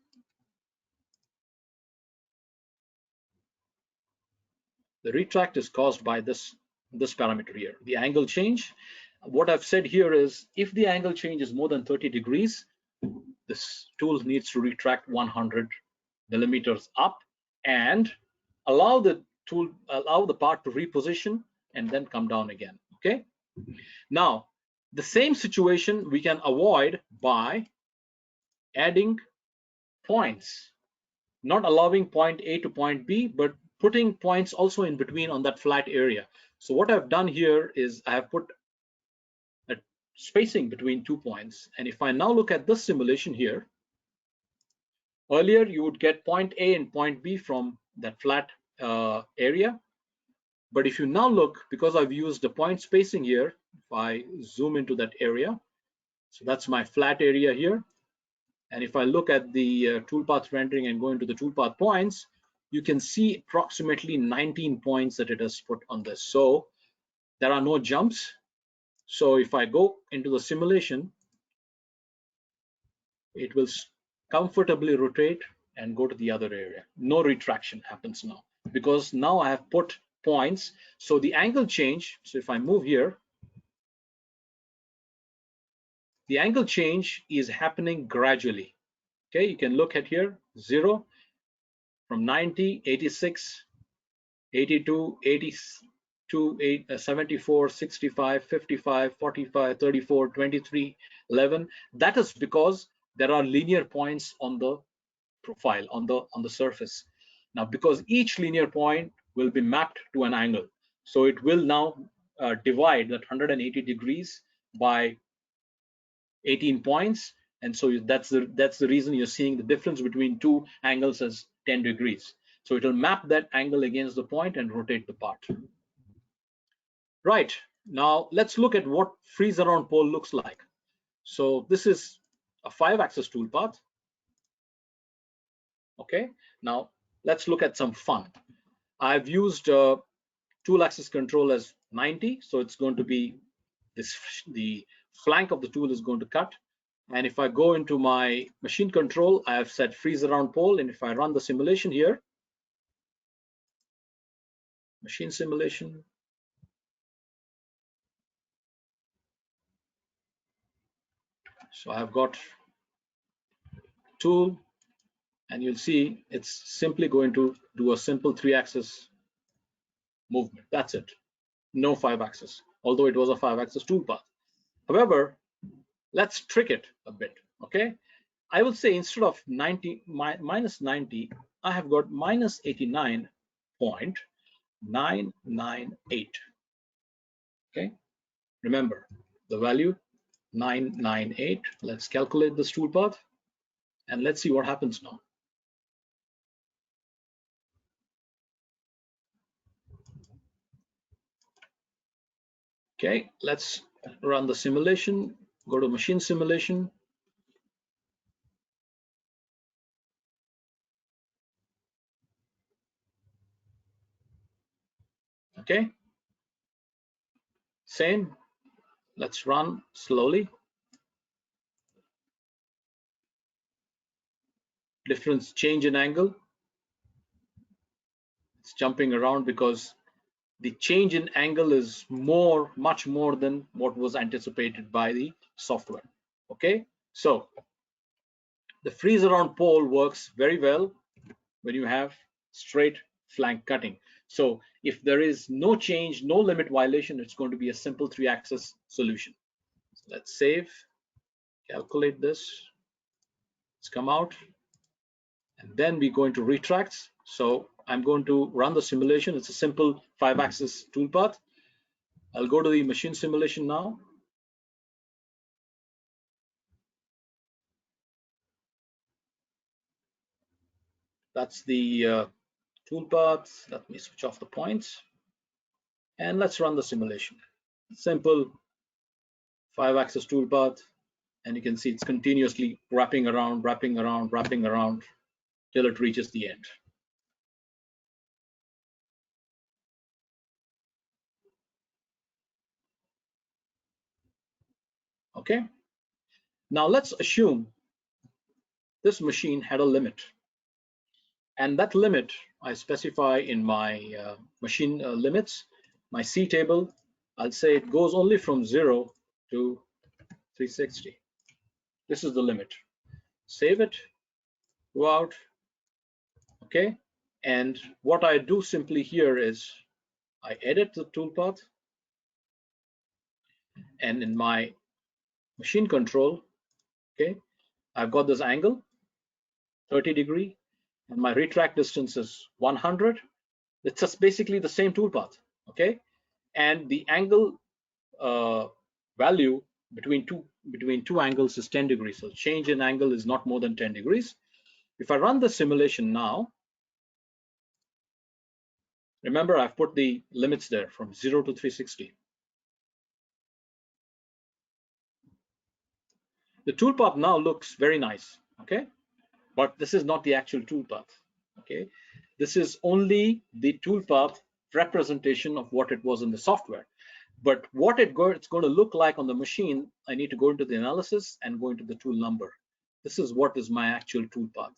The retract is caused by this parameter here, the angle change. What I've said here is if the angle change is more than 30 degrees, this tool needs to retract 100 millimeters up and allow the part to reposition and then come down again. Okay, now the same situation we can avoid by adding points, not allowing point A to point B, but putting points also in between on that flat area. So what I've done here is I have put a spacing between 2 points. And if I now look at this simulation here, earlier you would get point A and point B from that flat area. But if you now look, because I've used the point spacing here, if I zoom into that area, so that's my flat area here. And if I look at the toolpath rendering and go into the toolpath points, you can see approximately 19 points that it has put on this. So there are no jumps. So if I go into the simulation, it will comfortably rotate and go to the other area. No retraction happens now because now I have put points. So the angle change, so if I move here, the angle change is happening gradually. Okay, you can look at here, 0 from 90, 86, 82, 82, 74, 65, 55, 45, 34, 23, 11. That is because there are linear points on the profile, on the surface. Now, because each linear point will be mapped to an angle, so it will now divide that 180 degrees by 18 points, and so that's the reason you're seeing the difference between two angles as 10 degrees. So it will map that angle against the point and rotate the part. Right, now let's look at what freeze around pole looks like. So this is a 5-axis toolpath. Okay, now let's look at some fun. I've used tool axis control as 90, so it's going to be this, the flank of the tool is going to cut. And if I go into my machine control, I have set freeze around pole, and if I run the simulation here, machine simulation, so I've got tool, and you'll see it's simply going to do a simple 3-axis movement. That's it. No 5-axis, although it was a 5-axis toolpath. However, let's trick it a bit. Okay, I will say instead of 90 minus 90, I have got minus 89.998. Okay, remember the value 998. Let's calculate this toolpath and let's see what happens now. Okay, let's run the simulation. Go to machine simulation. Okay, same. Let's run slowly. Difference change in angle. It's jumping around because the change in angle is much more than what was anticipated by the software. Okay, so the freeze around pole works very well when you have straight flank cutting. So if there is no change, no limit violation, it's going to be a simple 3-axis solution. So let's save, calculate this, let's come out, and then we go into retracts. So I'm going to run the simulation. It's a simple 5-axis toolpath. I'll go to the machine simulation now. That's the toolpath. Let me switch off the points and let's run the simulation. Simple 5-axis toolpath, and you can see it's continuously wrapping around till it reaches the end. Okay, now let's assume this machine had a limit, and that limit I specify in my machine limits, my C table. I'll say it goes only from 0 to 360. This is the limit. Save it, go out. Okay, and what I do simply here is I edit the toolpath, and in my machine control, okay, I've got this angle 30 degree, and my retract distance is 100. It's just basically the same toolpath. Okay, and the angle value between two angles is 10 degrees. So change in angle is not more than 10 degrees. If I run the simulation now, remember I've put the limits there from 0 to 360. The toolpath now looks very nice. Okay, but this is not the actual toolpath. Okay, this is only the toolpath representation of what it was in the software. But what it's going to look like on the machine, I need to go into the analysis and go into the tool number. This is what is my actual toolpath.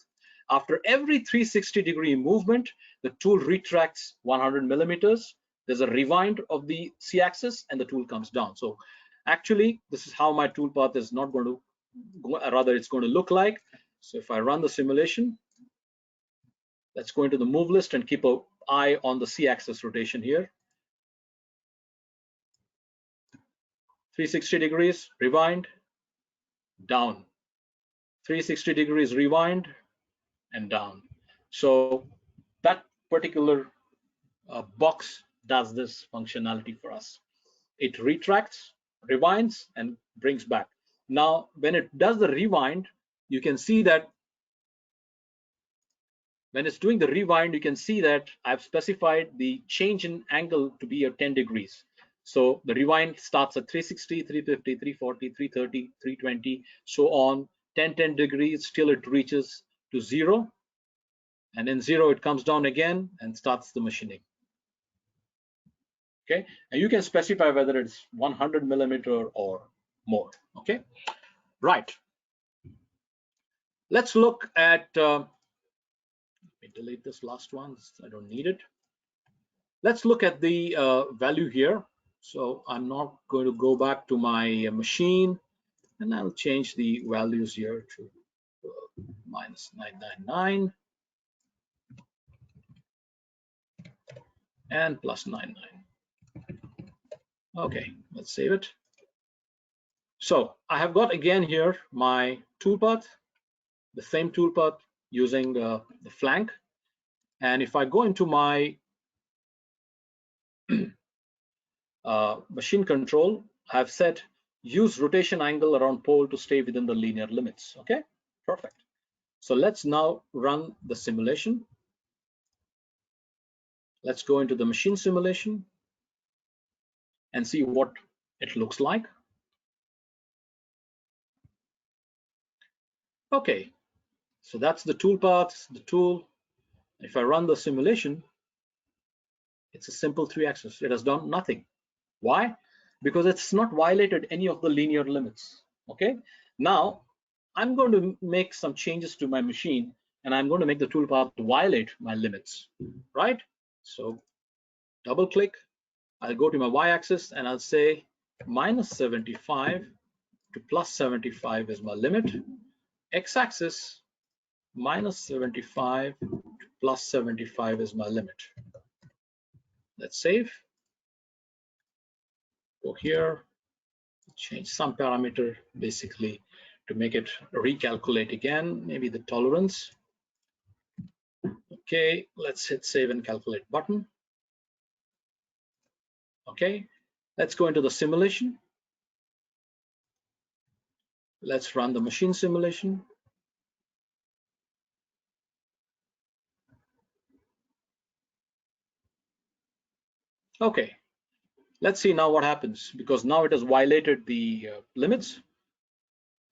After every 360-degree movement, the tool retracts 100 millimeters. There's a rewind of the C-axis, and the tool comes down. So actually, this is how my toolpath is not going to go, rather it's going to look like. So if I run the simulation, let's go into the move list and keep an eye on the C-axis rotation here. 360 degrees, rewind, down. 360 degrees, rewind, and down. So that particular box does this functionality for us. It retracts, rewinds, and brings back. Now, when it does the rewind, you can see that when it's doing the rewind, you can see that I've specified the change in angle to be at 10 degrees. So the rewind starts at 360, 350, 340, 330, 320, so on, 10 degrees till it reaches to 0. And in 0, it comes down again and starts the machining. Okay, and you can specify whether it's 100 millimeter or more. Okay, right. Let's look at, let me delete this last one, I don't need it. Let's look at the value here. So I'm not going to go back to my machine, and I'll change the values here to -999 and +99. Okay, let's save it. So I have got again here my toolpath, the same toolpath using the flank. And if I go into my machine control, I've set use rotation angle around pole to stay within the linear limits. Okay, perfect. So let's now run the simulation. Let's go into the machine simulation and see what it looks like. Okay, so that's the toolpath, the tool. If I run the simulation, it's a simple 3-axis. It has done nothing. Why? Because it's not violated any of the linear limits. Okay, now I'm going to make some changes to my machine, and I'm going to make the toolpath violate my limits, right? So double click, I'll go to my y-axis and I'll say -75 to +75 is my limit. X-axis, -75 to +75 is my limit. Let's save. Go here, change some parameter basically to make it recalculate again, maybe the tolerance. Okay, let's hit save and calculate button. Okay, let's go into the simulation. Let's run the machine simulation. Okay, let's see now what happens, because now it has violated the limits.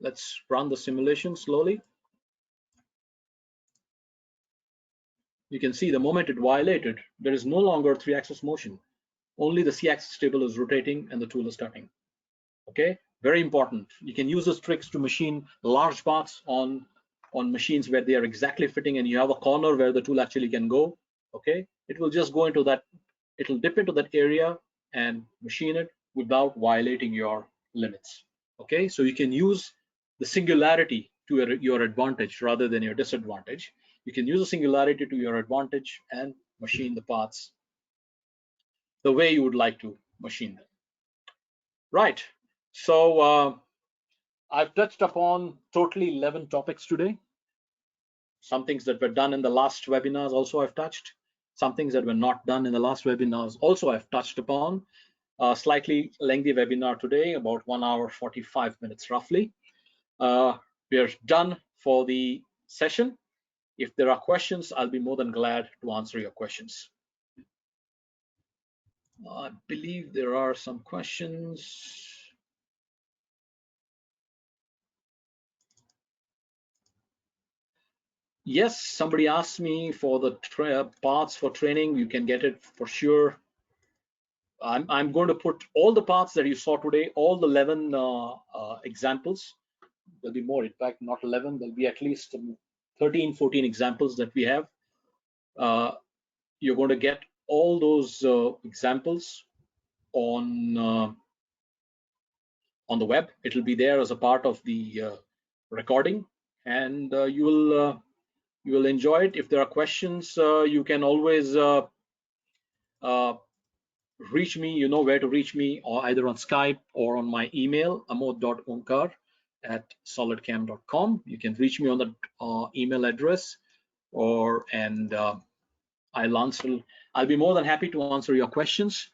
Let's run the simulation slowly. You can see the moment it violated, there is no longer 3-axis motion. Only the C-axis table is rotating and the tool is turning. Okay, very important. You can use those tricks to machine large parts on machines where they are exactly fitting and you have a corner where the tool actually can go. Okay, it will just go into that, it will dip into that area and machine it without violating your limits. Okay, so you can use the singularity to your advantage rather than your disadvantage. You can use the singularity to your advantage and machine the parts the way you would like to machine them. Right, so I've touched upon totally 11 topics today. Some things that were done in the last webinars also I've touched. Some things that were not done in the last webinars also I've touched upon. A slightly lengthy webinar today, about 1 hour 45 minutes roughly. We are done for the session. If there are questions, I'll be more than glad to answer your questions. I believe there are some questions. Yes, somebody asked me for the parts for training. You can get it for sure. I'm going to put all the parts that you saw today, all the 11 examples. There'll be more, in fact, not 11. There'll be at least 13, 14 examples that we have. You're going to get all those examples on the web. It'll be there as a part of the recording, and you will enjoy it. If there are questions, you can always reach me. You know where to reach me, or either on Skype or on my email, amod.onkar@solidcam.com. You can reach me on the email address, and I'll be more than happy to answer your questions.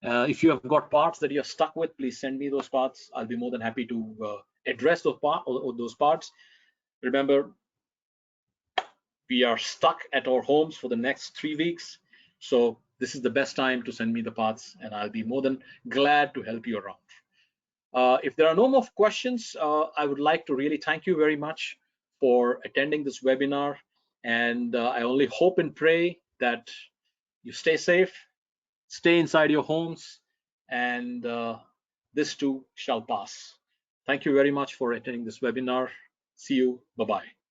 If you have got parts that you're stuck with, please send me those parts. I'll be more than happy to address those parts. Remember, we are stuck at our homes for the next 3 weeks, so this is the best time to send me the parts, and I'll be more than glad to help you around. If there are no more questions, I would like to really thank you very much for attending this webinar, and I only hope and pray that you stay safe, Stay inside your homes, and this too shall pass. Thank you very much for attending this webinar. See you. Bye-bye.